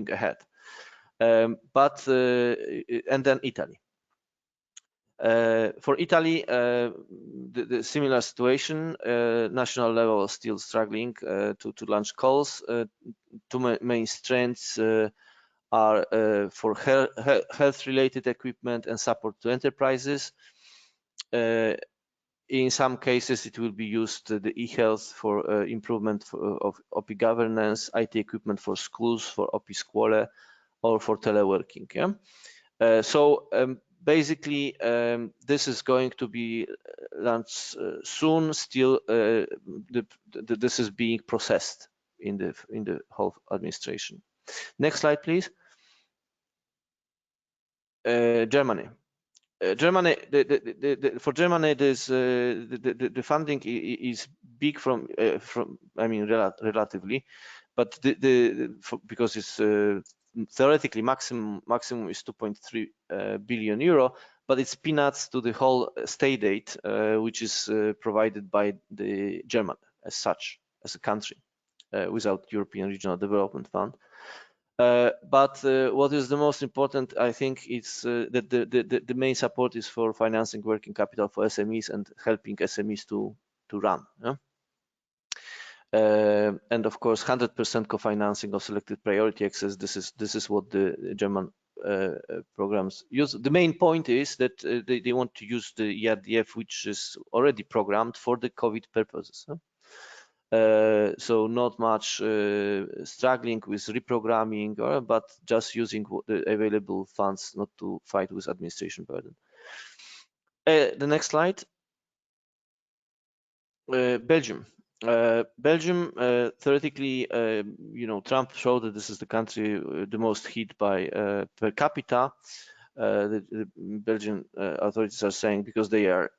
ahead. But and then Italy. For Italy, the similar situation, national level still struggling to launch calls. Two main strengths are for health-related equipment and support to enterprises. In some cases, it will be used, the e-health for improvement of OP governance, IT equipment for schools, for OP Scuole, or for teleworking. Yeah? Basically, this is going to be launched soon. Still, this is being processed in the whole administration. Next slide, please. Germany. Germany, for Germany, this the funding is big from I mean relatively, but because it's theoretically maximum is 2.3 billion euro, but it's peanuts to the whole state aid, which is provided by the German as such, as a country, without European Regional Development Fund. But what is the most important, I think, is that the main support is for financing working capital for SMEs and helping SMEs to run. Yeah? And of course, 100% co-financing of selected priority access. This is what the German programs use. The main point is that they want to use the ERDF, which is already programmed for the COVID purposes. Huh? So not much struggling with reprogramming, but just using the available funds, not to fight with administration burden. The next slide. Belgium. Belgium, theoretically, you know, Trump showed that this is the country the most hit by per capita. The Belgian authorities are saying, because they're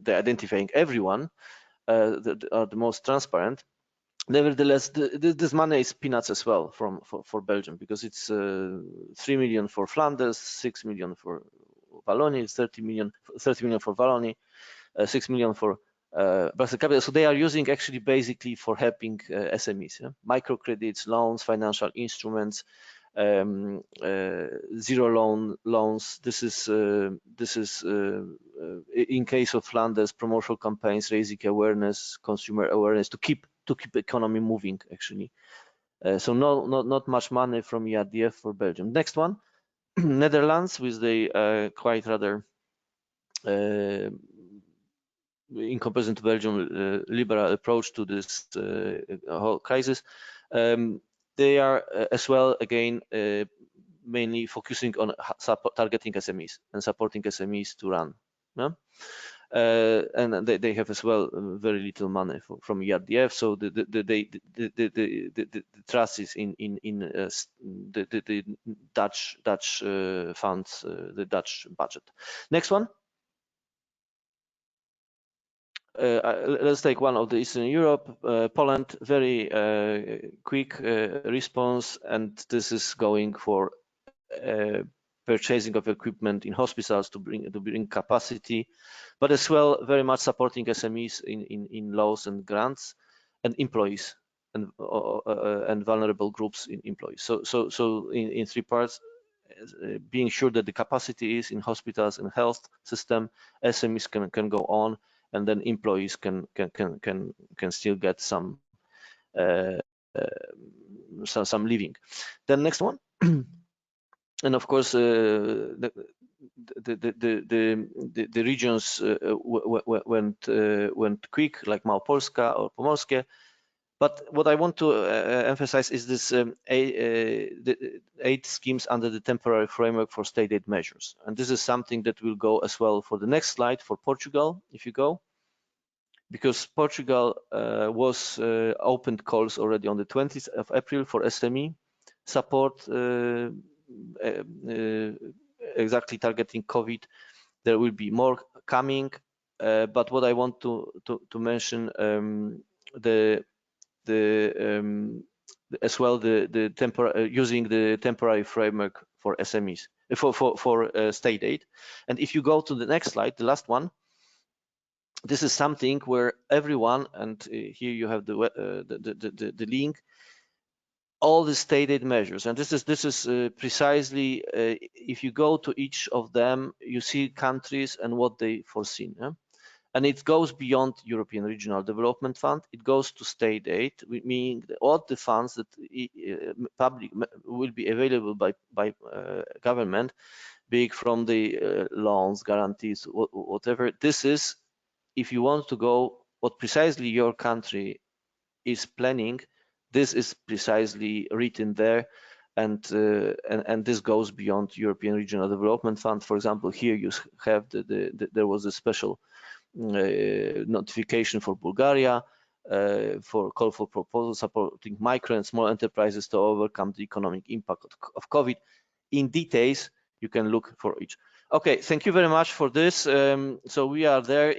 identifying everyone, that are the most transparent. Nevertheless, this money is peanuts as well for Belgium, because it's 3 million for Flanders, 6 million for Wallonia, 30 million for Wallonia, 6 million for Brussels Capital. So they are using actually basically for helping SMEs, yeah? Microcredits, loans, financial instruments, zero loans. This is in case of Flanders, promotional campaigns, raising awareness, consumer awareness to keep economy moving actually. So not much money from ERDF for Belgium. Next one, Netherlands, with the quite rather in comparison to Belgium, liberal approach to this whole crisis. They are as well, again, mainly focusing on targeting SMEs and supporting SMEs to run. Yeah? And they have as well very little money from ERDF, so the trust is in the Dutch funds, the Dutch budget. Next one. Let's take one of the Eastern Europe, Poland. Very quick response, and this is going for purchasing of equipment in hospitals to bring capacity, but as well very much supporting SMEs in loans and grants, and employees and vulnerable groups in employees. So in three parts. Being sure that the capacity is in hospitals and health system, SMEs can go on, and then employees can still get some living. Then next one. And of course, the regions went quick, like Małopolska or Pomorskie, But what I want to emphasize is this the aid schemes under the temporary framework for state aid measures. And this is something that will go as well for the next slide for Portugal, if you go. Because Portugal was opened calls already on the 20th of April for SME support, exactly targeting COVID. There will be more coming, but what I want to mention as well the temporary using the temporary framework for SMEs for state aid. And if you go to the next slide, the last one, this is something where everyone, and here you have the link, all the state aid measures, and this is precisely if you go to each of them, you see countries and what they foreseen. And it goes beyond European Regional Development Fund. It goes to state aid, meaning all the funds that public will be available by government, be it from the loans, guarantees, whatever. This is, if you want to go what precisely your country is planning, this is precisely written there, and this goes beyond European Regional Development Fund. For example, here you have there was a special notification for Bulgaria for call for proposals supporting micro and small enterprises to overcome the economic impact of COVID. In details, you can look for each. Okay, thank you very much for this. So we are there.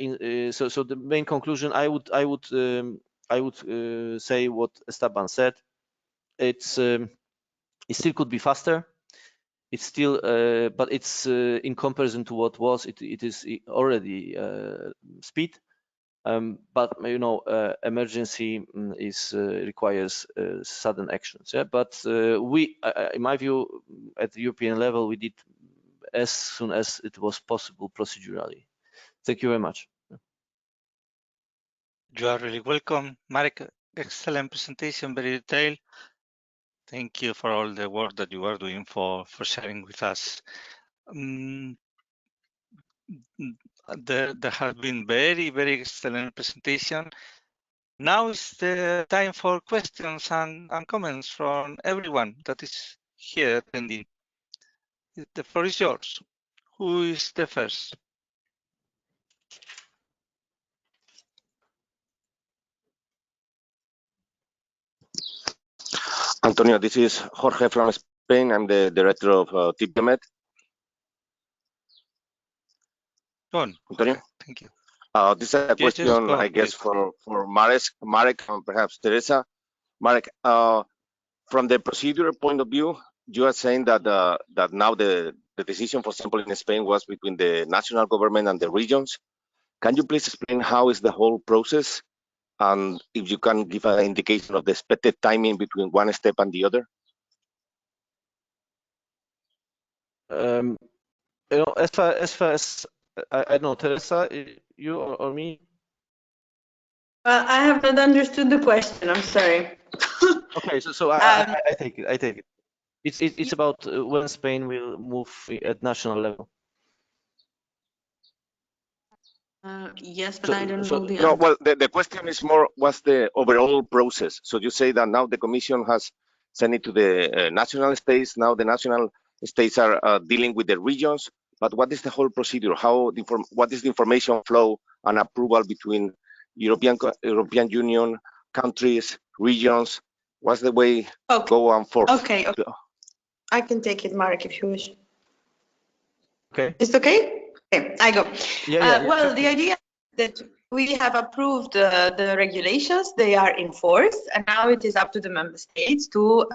So the main conclusion, I would say what Esteban said. It still could be faster. It's still, but it's in comparison to what was, it is already speed. But you know, emergency requires sudden actions. Yeah, but we, in my view, at the European level, we did as soon as it was possible procedurally. Thank you very much. You are really welcome, Marek. Excellent presentation, very detailed. Thank you for all the work that you are doing for sharing with us. There has been very excellent presentation. Now is the time for questions and comments from everyone that is here attending. The floor is yours. Who is the first? Antonio, this is Jorge from Spain. I'm the director of TPMED. Go on. Antonio? Thank you. This is a question, on, I guess, please. for Marek and perhaps Teresa. Marek, from the procedural point of view, you are saying that that now the decision, for example, in Spain was between the national government and the regions. Can you please explain how is the whole process? And if you can give an indication of the expected timing between one step and the other? You know, as far as I don't know, Teresa, you or me? Well, I have not understood the question. I'm sorry. Okay, so I take it. I take it. It's about when Spain will move at national level. Yes, but I don't know the No, answer. well, the question is more, what's the overall process? So you say that now the Commission has sent it to the national states. Now the national states are dealing with the regions. But what is the whole procedure? What is the information flow and approval between European Union, countries, regions? What's the way go and forth? Okay. I can take it, Marek, if you wish. Okay. It's okay? Okay, I go. Yeah. Well, the idea that we have approved the regulations, they are in force, and now it is up to the member states to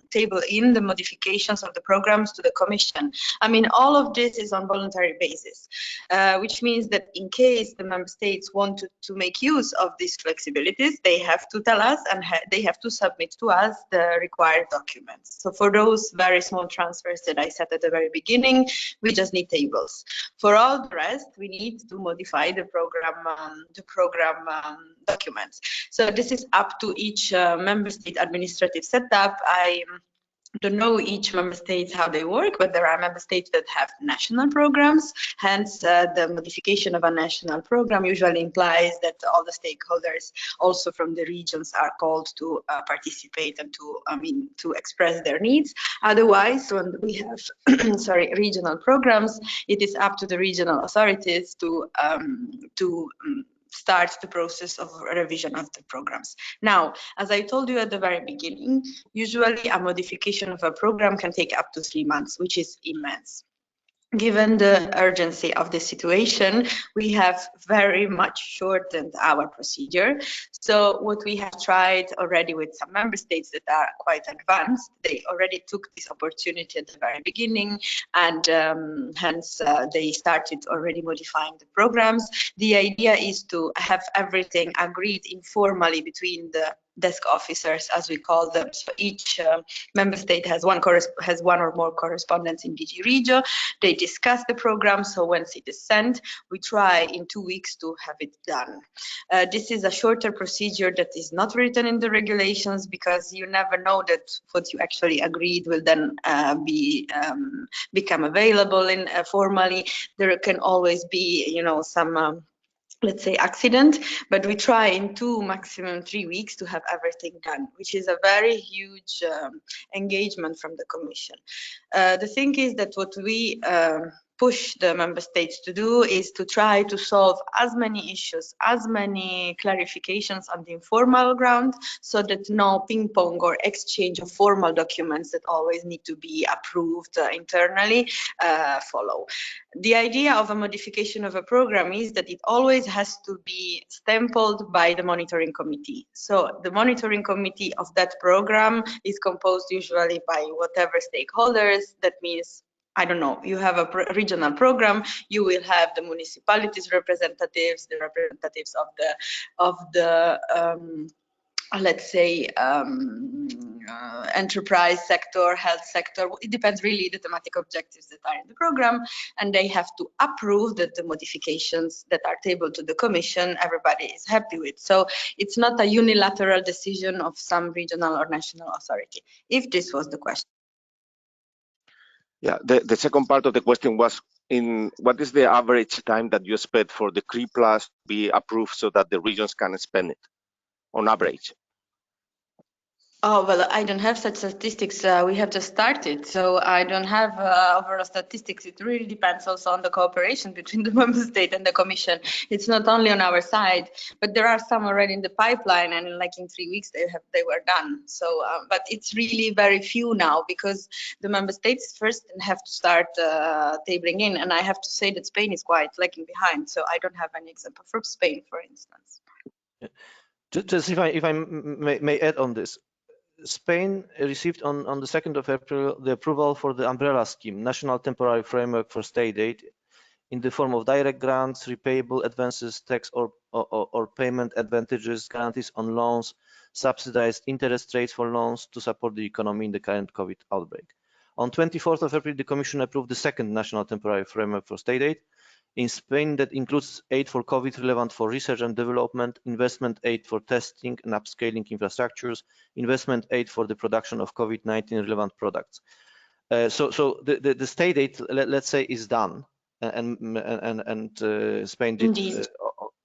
table in the modifications of the programs to the Commission. I mean, all of this is on voluntary basis, which means that in case the member states want to make use of these flexibilities, they have to tell us and they have to submit to us the required documents. So for those very small transfers that I said at the very beginning, we just need tables. For all the rest, we need to modify the program documents. So this is up to each member state administrative setup. don't know each member state how they work, but there are member states that have national programs. Hence, the modification of a national program usually implies that all the stakeholders, also from the regions, are called to participate and to express their needs. Otherwise, when we have regional programs, it is up to the regional authorities to start the process of revision of the programs. Now, as I told you at the very beginning, usually a modification of a program can take up to 3 months, which is immense. Given the urgency of the situation, we have very much shortened our procedure. So what we have tried already with some member states that are quite advanced, they already took this opportunity at the very beginning, and hence they started already modifying the programs. The idea is to have everything agreed informally between the desk officers, as we call them. So each member state has one or more correspondents in DG Regio. They discuss the program, so once it is sent, we try in 2 weeks to have it done. This is a shorter procedure that is not written in the regulations, because you never know that what you actually agreed will then become available in formally. There can always be, some let's say accident, but we try in 2, maximum 3 weeks to have everything done, which is a very huge engagement from the Commission. The thing is that what we push the member states to do is to try to solve as many issues, as many clarifications on the informal ground, so that no ping pong or exchange of formal documents that always need to be approved internally follow. The idea of a modification of a program is that it always has to be stampled by the monitoring committee. So the monitoring committee of that program is composed usually by whatever stakeholders. That means, I don't know, you have a regional program, you will have the municipalities representatives, the representatives of the let's say enterprise sector, health sector. It depends really the thematic objectives that are in the program, and they have to approve that the modifications that are tabled to the Commission, everybody is happy with. So it's not a unilateral decision of some regional or national authority, if this was the question. Yeah, the second part of the question was, what is the average time that you expect for the CRII Plus to be approved so that the regions can spend it on average? Oh, well, I don't have such statistics. We have just started, so I don't have overall statistics. It really depends also on the cooperation between the member state and the Commission. It's not only on our side, but there are some already in the pipeline, and like in 3 weeks they were done. So, but it's really very few now, because the member states first have to start tabling in, and I have to say that Spain is quite lagging behind. So I don't have any example from Spain, for instance. Yeah. Just if I may add on this. Spain received on the 2nd of April the approval for the umbrella scheme, National Temporary Framework for State Aid, in the form of direct grants, repayable advances, tax or payment advantages, guarantees on loans, subsidized interest rates for loans to support the economy in the current COVID outbreak. On 24th of April, the Commission approved the second National Temporary Framework for State Aid. In Spain, that includes aid for COVID relevant for research and development, investment aid for testing and upscaling infrastructures, investment aid for the production of COVID-19 relevant products. So the state aid, let's say, is done, and Spain did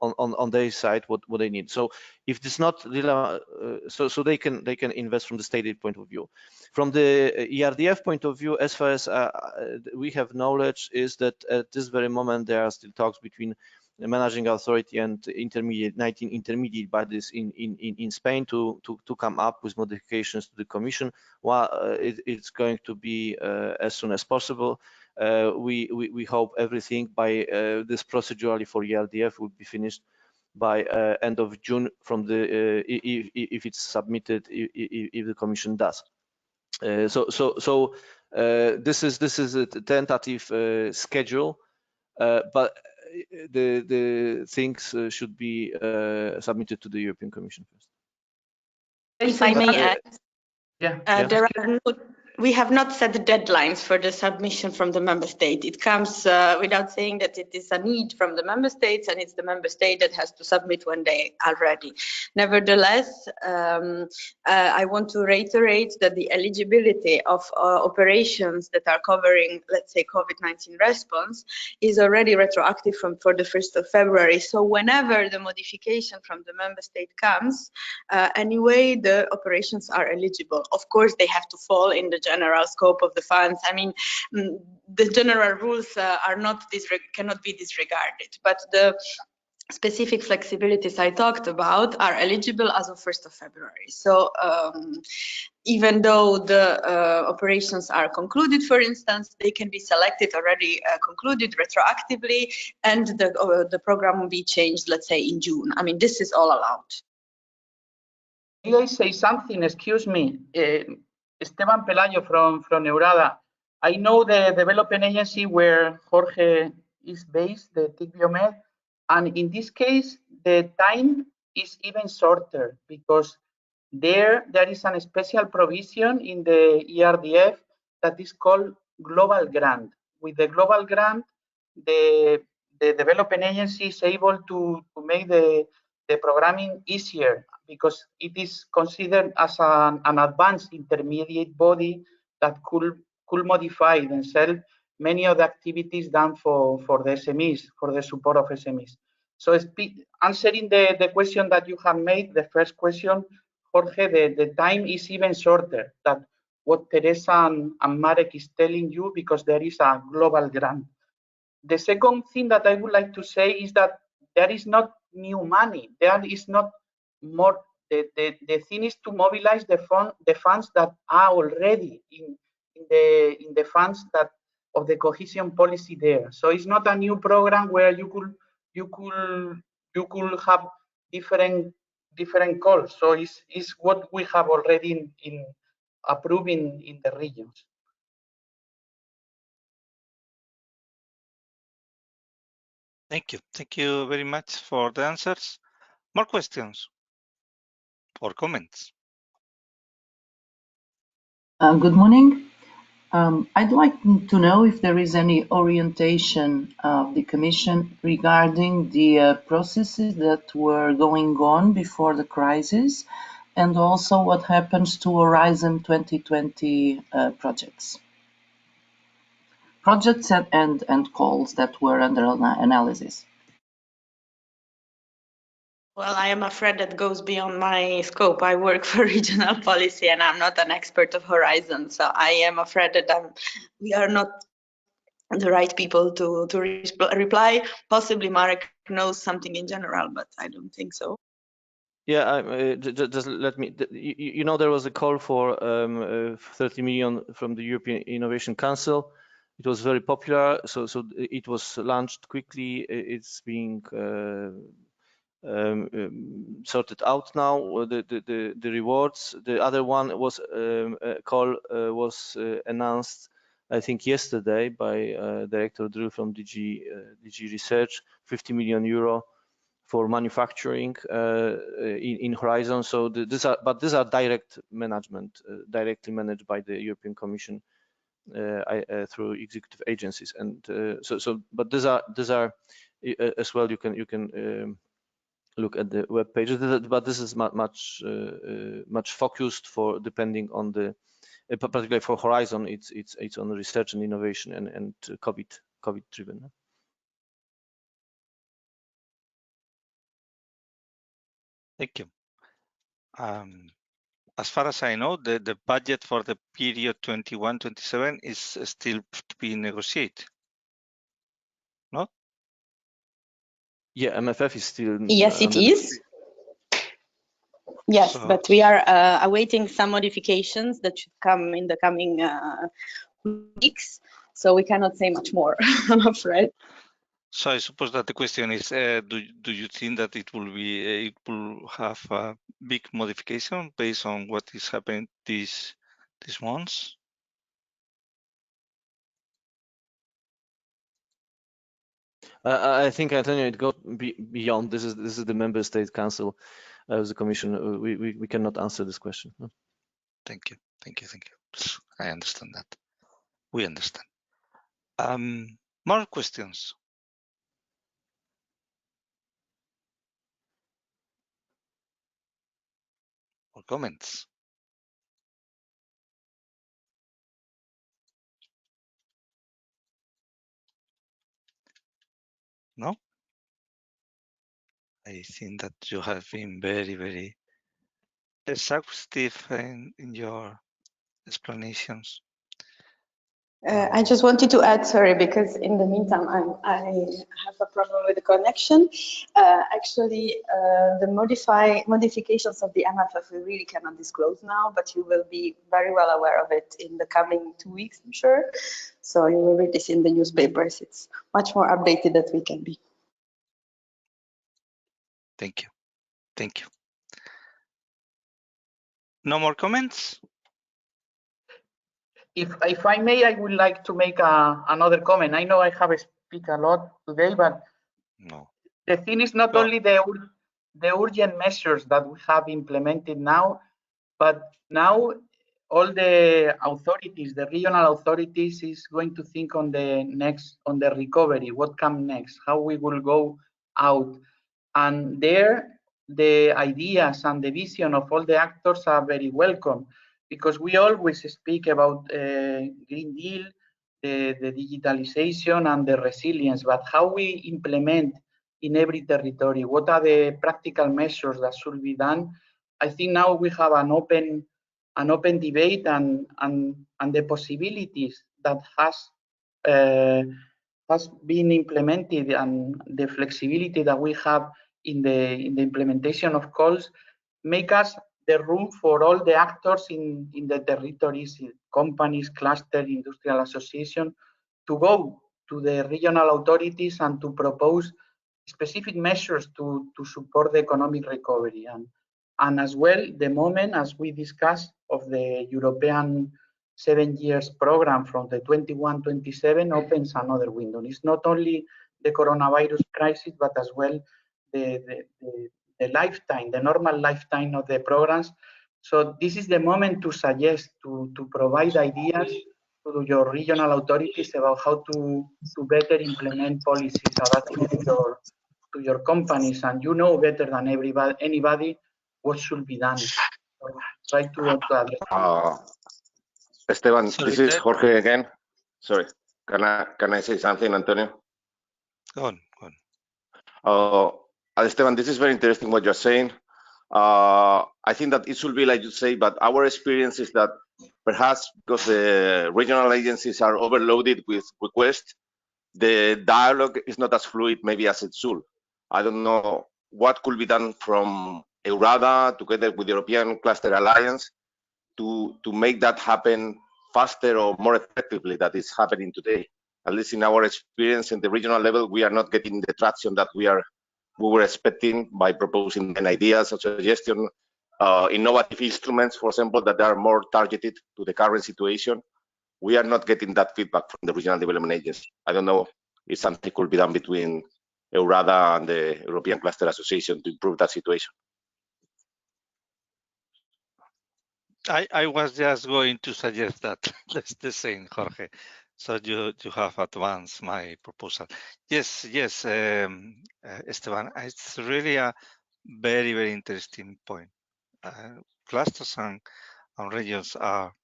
on their side what they need. So if it's not so they can invest from the state aid point of view. From the ERDF point of view, as far as we have knowledge, is that at this very moment there are still talks between the managing authority and intermediate bodies in Spain to come up with modifications to the Commission. It's going to be as soon as possible. We hope everything by this procedurally for ERDF will be finished by end of June from the if it's submitted, if the Commission does. So this is a tentative schedule, but the things should be submitted to the European Commission first. If I may add, we have not set the deadlines for the submission from the member state. It comes without saying that it is a need from the member states, and it's the member state that has to submit when they are ready. Nevertheless, I want to reiterate that the eligibility of operations that are covering, let's say, COVID-19 response is already retroactive for the 1st of February. So whenever the modification from the member state comes, anyway, the operations are eligible. Of course, they have to fall in the general scope of the funds. I mean, the general rules cannot be disregarded, but the specific flexibilities I talked about are eligible as of 1st of February. So even though the operations are concluded, for instance, they can be selected already concluded retroactively, and the program will be changed, let's say, in June. I mean, this is all allowed. May I say something? Excuse me. Esteban Pelayo from Neurada. I know the development agency where Jorge is based, the TIC Biomed, and in this case, the time is even shorter because there is a special provision in the ERDF that is called Global Grant. With the Global Grant, the development agency is able to make the programming easier because it is considered as an advanced intermediate body that could modify themselves many of the activities done for the SMEs, for the support of SMEs. So answering the question that you have made, the first question, Jorge, the time is even shorter than what Teresa and Marek is telling you because there is a global grant. The second thing that I would like to say is that there is not new money. There is not more. The thing is to mobilize the funds that are already in the funds that of the cohesion policy there. So it's not a new program where you could have different calls. So it's what we have already in approving in the regions. Thank you. Thank you very much for the answers. More questions or comments? Good morning. I'd like to know if there is any orientation of the Commission regarding the processes that were going on before the crisis, and also what happens to Horizon 2020 projects and calls that were under analysis. Well, I am afraid that goes beyond my scope. I work for regional policy and I'm not an expert of Horizon. So I am afraid that we are not the right people to reply. Possibly Marek knows something in general, but I don't think so. Yeah, just let me, you know, there was a call for 30 million from the European Innovation Council. It was very popular, so it was launched quickly. It's being sorted out now. The rewards. The other one was call was announced, I think, yesterday by Director Drew from DG Research, 50 million euro for manufacturing in Horizon. So these are direct management, directly managed by the European Commission through executive agencies. And but these are as well. You can look at the web pages, but this is much focused for depending on the particularly for Horizon. It's on research and innovation and COVID driven. Thank you. As far as I know, the budget for the period 21-27 is still to be negotiated. No? Yeah, MFF is still. Yes, it is. Yes, but we are awaiting some modifications that should come in the coming weeks. So we cannot say much more, I'm afraid. So I suppose that the question is, do you think that it will have a big modification based on what is happening these months? I think, Antonio, it goes beyond. This is the Member State Council of the Commission. We cannot answer this question. No? Thank you. I understand that. We understand. More questions. or comments? No? I think that you have been very, very exhaustive in your explanations. I just wanted to add, sorry, because in the meantime, I have a problem with the connection. Actually, the modifications of the MFF we really cannot disclose now, but you will be very well aware of it in the coming 2 weeks, I'm sure. So you will read this in the newspapers. It's much more updated than we can be. Thank you. Thank you. No more comments? If I may, I would like to make another comment. I know I have speak a lot today, but no. The thing is not only the urgent measures that we have implemented now, but now all the authorities, the regional authorities, is going to think on the recovery, what comes next, how we will go out, and there the ideas and the vision of all the actors are very welcome, because we always speak about Green Deal, the digitalization and the resilience, but how we implement in every territory, what are the practical measures that should be done? I think now we have an open debate and the possibilities that has been implemented and the flexibility that we have in the implementation of calls make us the room for all the actors in the territories, companies, cluster, industrial association, to go to the regional authorities and to propose specific measures to support the economic recovery. And as well, the moment, as we discussed, of the European 7 years program from the 21-27 opens another window. It's not only the coronavirus crisis, but as well the lifetime, the normal lifetime of the programs. So this is the moment to suggest, to provide ideas to your regional authorities about how to better implement policies adapted to your companies, and you know better than anybody what should be done. So try to address. Esteban, Sorry, this is Jorge again. Sorry, can I say something, Antonio? Go on. Esteban, this is very interesting what you're saying. I think that it should be like you say, but our experience is that perhaps because the regional agencies are overloaded with requests, the dialogue is not as fluid maybe as it should. I don't know what could be done from EURADA together with the European Cluster Alliance to make that happen faster or more effectively than is happening today. At least in our experience in the regional level, we are not getting the traction that we were expecting by proposing ideas or suggestions, innovative instruments, for example, that are more targeted to the current situation. We are not getting that feedback from the regional development agencies. I don't know if something could be done between EURADA and the European Cluster Association to improve that situation. I was just going to suggest that. That's the same, Jorge. So you have advanced my proposal. Yes, Esteban, it's really a very, very interesting point. Clusters and regions are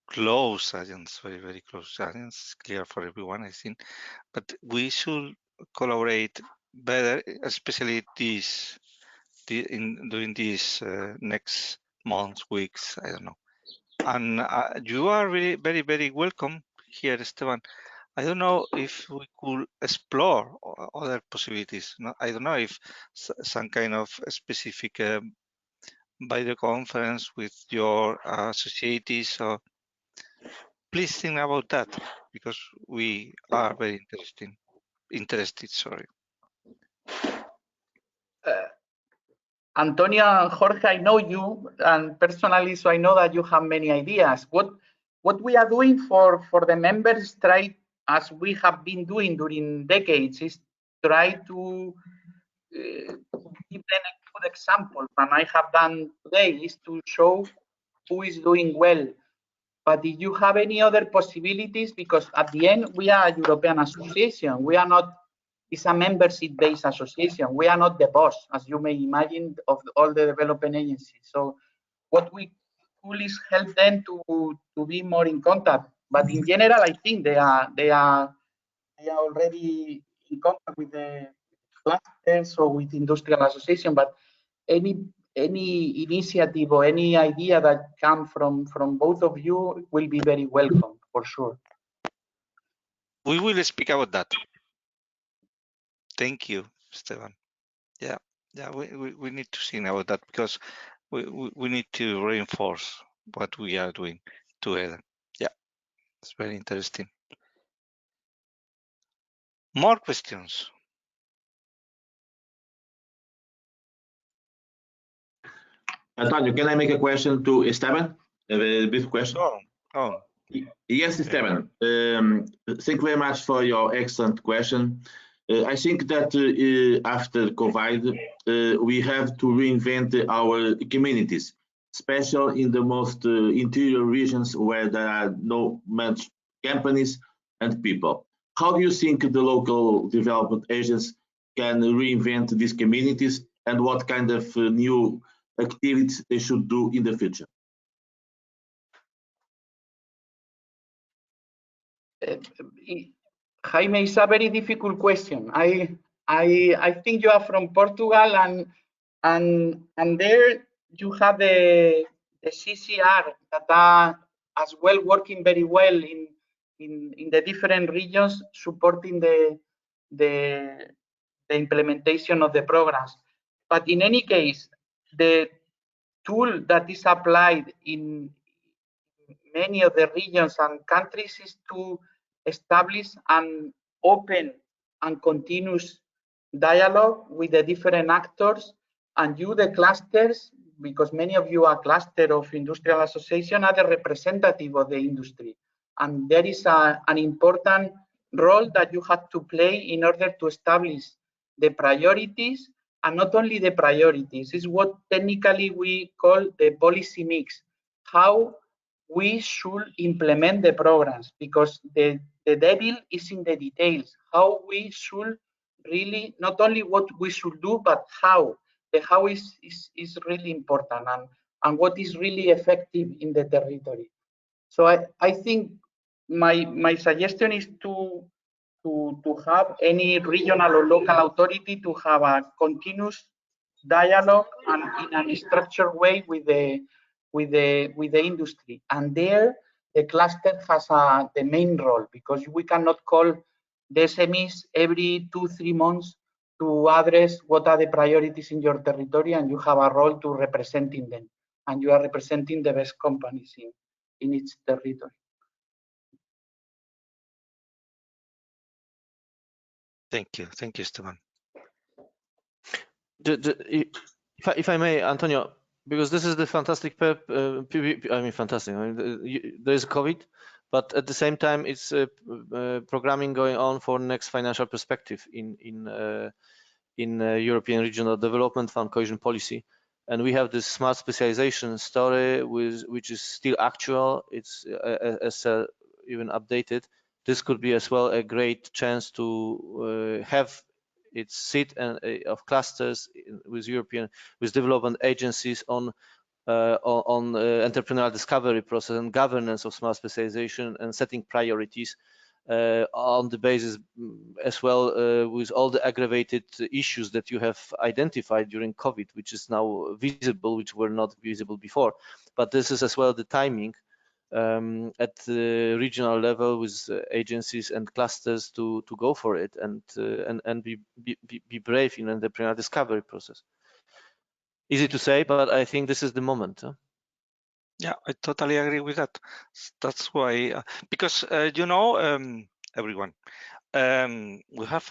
close agents, very, very close agents, clear for everyone, I think. But we should collaborate better, especially during these next months, weeks, I don't know. And you are really very, very welcome here, Esteban. I don't know if we could explore other possibilities. No, I don't know if some kind of specific video conference with your societies, or please think about that, because we are very interested. Sorry. Antonio and Jorge, I know you and personally, so I know that you have many ideas. What we are doing for the members, try, as we have been doing during decades, is try to give them a good example. And I have done today is to show who is doing well. But if you have any other possibilities, because at the end we are a European association, we are not It's a membership-based association. We are not the boss, as you may imagine, of all the development agencies. So what we could is help them to be more in contact. But in general, I think they are already in contact with the clusters or with industrial association. But any initiative or any idea that come from both of you will be very welcome for sure. We will speak about that. Thank you, Esteban. Yeah, we need to think about that because we need to reinforce what we are doing together. Yeah, it's very interesting. More questions? Antonio, can I make a question to Esteban? A brief question? Oh. Yes, Esteban. Thank you very much for your excellent question. I think that after COVID, we have to reinvent our communities, especially in the most interior regions where there are no much companies and people. How do you think the local development agents can reinvent these communities, and what kind of new activities they should do in the future? Jaime, it's a very difficult question. I think you are from Portugal, and there you have the CCR that are as well working very well in the different regions, supporting the implementation of the programs. But in any case, the tool that is applied in many of the regions and countries is to establish an open and continuous dialogue with the different actors, and you, the clusters, because many of you are cluster of industrial association, are the representative of the industry. And there is an important role that you have to play in order to establish the priorities, and not only the priorities, is what technically we call the policy mix. How we should implement the programs, because the devil is in the details. How we should really, not only what we should do, but how. The how is really important, and what is really effective in the territory. So I think my suggestion is to have any regional or local authority to have a continuous dialogue and in a structured way with the industry. And there the cluster has the main role, because we cannot call the SMEs every 2-3 months to address what are the priorities in your territory, and you have a role to representing them, and you are representing the best companies in each territory. Thank you, Esteban. If I may, Antonio, because this is the fantastic, fantastic. I mean, there is COVID, but at the same time, it's programming going on for next financial perspective in European Regional Development Fund cohesion policy, and we have this smart specialization story which is still actual. It's even updated. This could be as well a great chance to have its seat of clusters with development agencies on entrepreneurial discovery process and governance of smart specialization and setting priorities on the basis as well with all the aggravated issues that you have identified during COVID, which is now visible, which were not visible before. But this is as well the timing at the regional level with agencies and clusters to go for it and be brave in the entrepreneurial discovery process. Easy to say, but I think this is the moment. Huh? Yeah, I totally agree with that. That's why, because you know, everyone, we have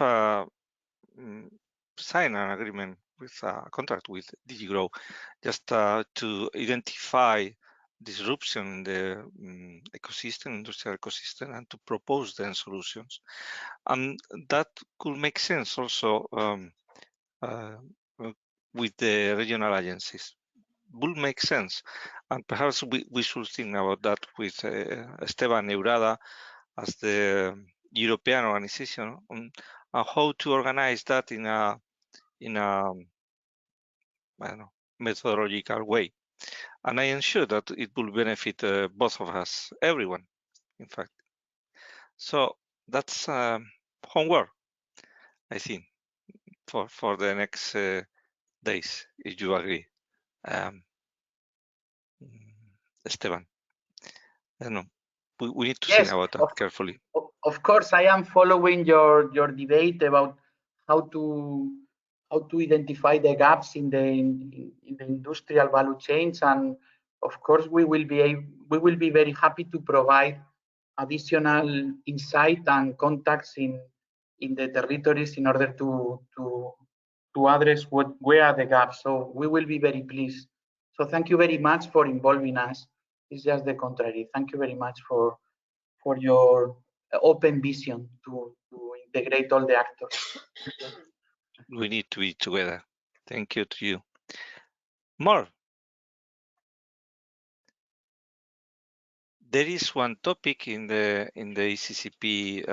signed an agreement with a contract with DigiGrow just to identify disruption in the industrial ecosystem, and to propose then solutions. And that could make sense also with the regional agencies. Would make sense, and perhaps we should think about that with Esteban Neurada as the European organization, and how to organize that in a I don't know, methodological way. And I am sure that it will benefit both of us, everyone, in fact. So that's homework, I think, for the next days, if you agree. Esteban, I don't know. We need to think about that carefully. Of course, I am following your debate about how to identify the gaps in the industrial value chains, and of course we will be very happy to provide additional insight and contacts in the territories in order to address where are the gaps. So we will be very pleased. So thank you very much for involving us. It's just the contrary. Thank you very much for your open vision to integrate all the actors. We need to be together. Thank you to you. More. There is one topic in the ECCP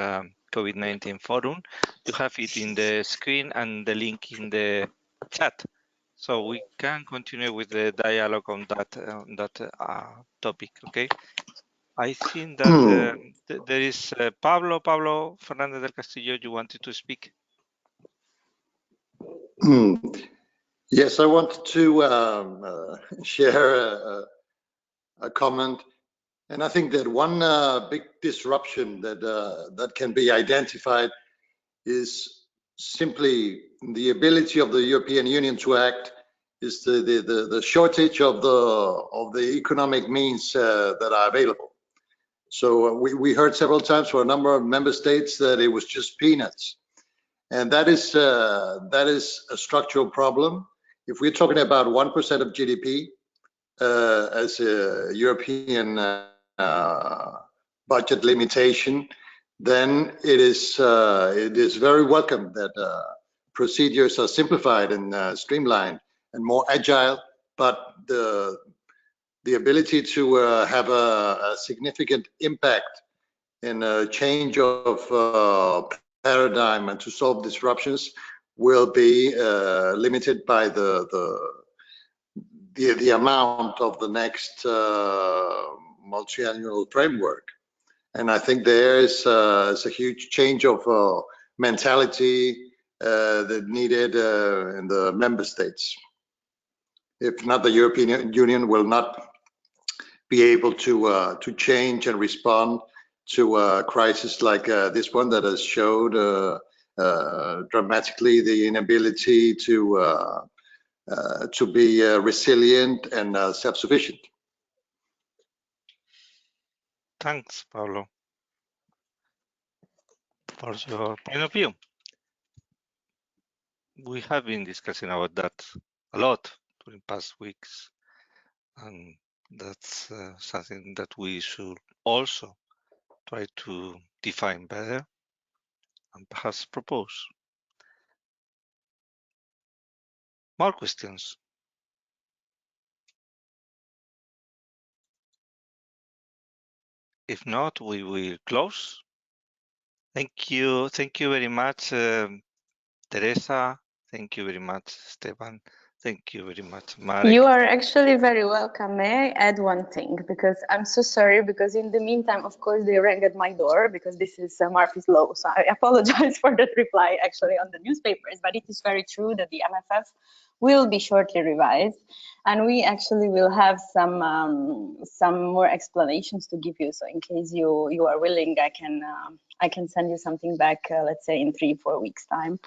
COVID-19 Forum. You have it in the screen and the link in the chat, so we can continue with the dialogue on that topic. Okay. I think that there is Pablo Fernández del Castillo. You wanted to speak? Yes, I wanted to share a comment. And I think that one big disruption that can be identified is simply the ability of the European Union to act, is the shortage of the economic means that are available. So we heard several times for a number of member states that it was just peanuts, and that is a structural problem. If we're talking about 1% of GDP as a European budget limitation, then it is very welcome that procedures are simplified and streamlined and more agile. But the ability to have a significant impact in a change of paradigm and to solve disruptions will be limited by the amount of the next multi-annual framework. And I think there is a huge change of mentality that needed in the member states. If not, the European Union will not be able to change and respond to a crisis like this one that has showed dramatically the inability to be resilient and self-sufficient. Thanks, Pablo, for your point of view. We have been discussing about that a lot during past weeks, and that's something that we should also try to define better and perhaps propose. More questions? If not, we will close. Thank you very much, Teresa. Thank you very much, Esteban. Thank you very much, Marek. You are actually very welcome. May I add one thing? Because I'm so sorry, because in the meantime, of course, they rang at my door because this is Murphy's Law. So I apologize for that reply actually on the newspapers, but it is very true that the MFF will be shortly revised, and we actually will have some more explanations to give you. So in case you are willing, I can send you something back, let's say in 3-4 weeks time,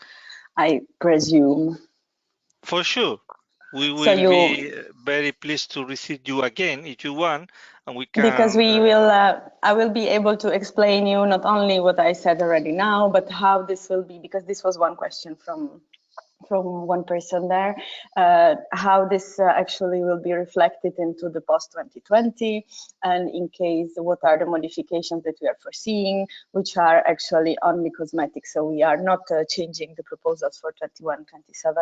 I presume. For sure. We will be very pleased to receive you again if you want, and we can. Because we will, I will be able to explain you not only what I said already now, but how this will be, because this was one question from one person there, how this actually will be reflected into the post-2020, and in case, what are the modifications that we are foreseeing, which are actually only cosmetic. So we are not changing the proposals for 21-27,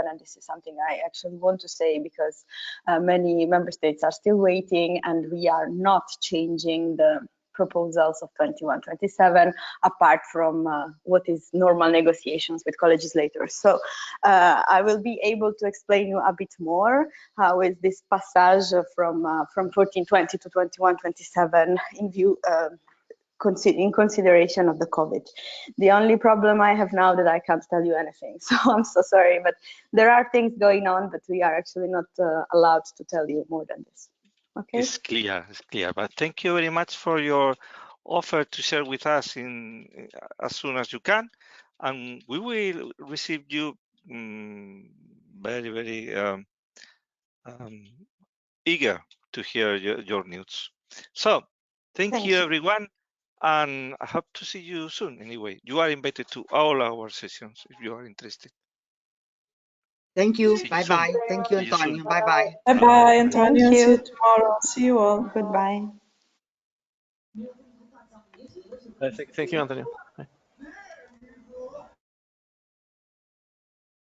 and this is something I actually want to say because many member states are still waiting, and we are not changing the proposals of 21-27, apart from what is normal negotiations with co-legislators. So I will be able to explain you a bit more how is this passage from 1420 to 21-27 in view in consideration of the COVID. The only problem I have now that I can't tell you anything, so I'm so sorry, but there are things going on, but we are actually not allowed to tell you more than this. Okay. It's clear, but thank you very much for your offer to share with us as soon as you can, and we will receive you very, very eager to hear your news. So thank you everyone, and I hope to see you soon. Anyway, you are invited to all our sessions if you are interested. Thank you. Bye-bye. Thank you, Antonio. Bye-bye. Bye-bye, Antonio. Thank you. See you tomorrow. See you all. Goodbye. Thank you, Antonio. Bye.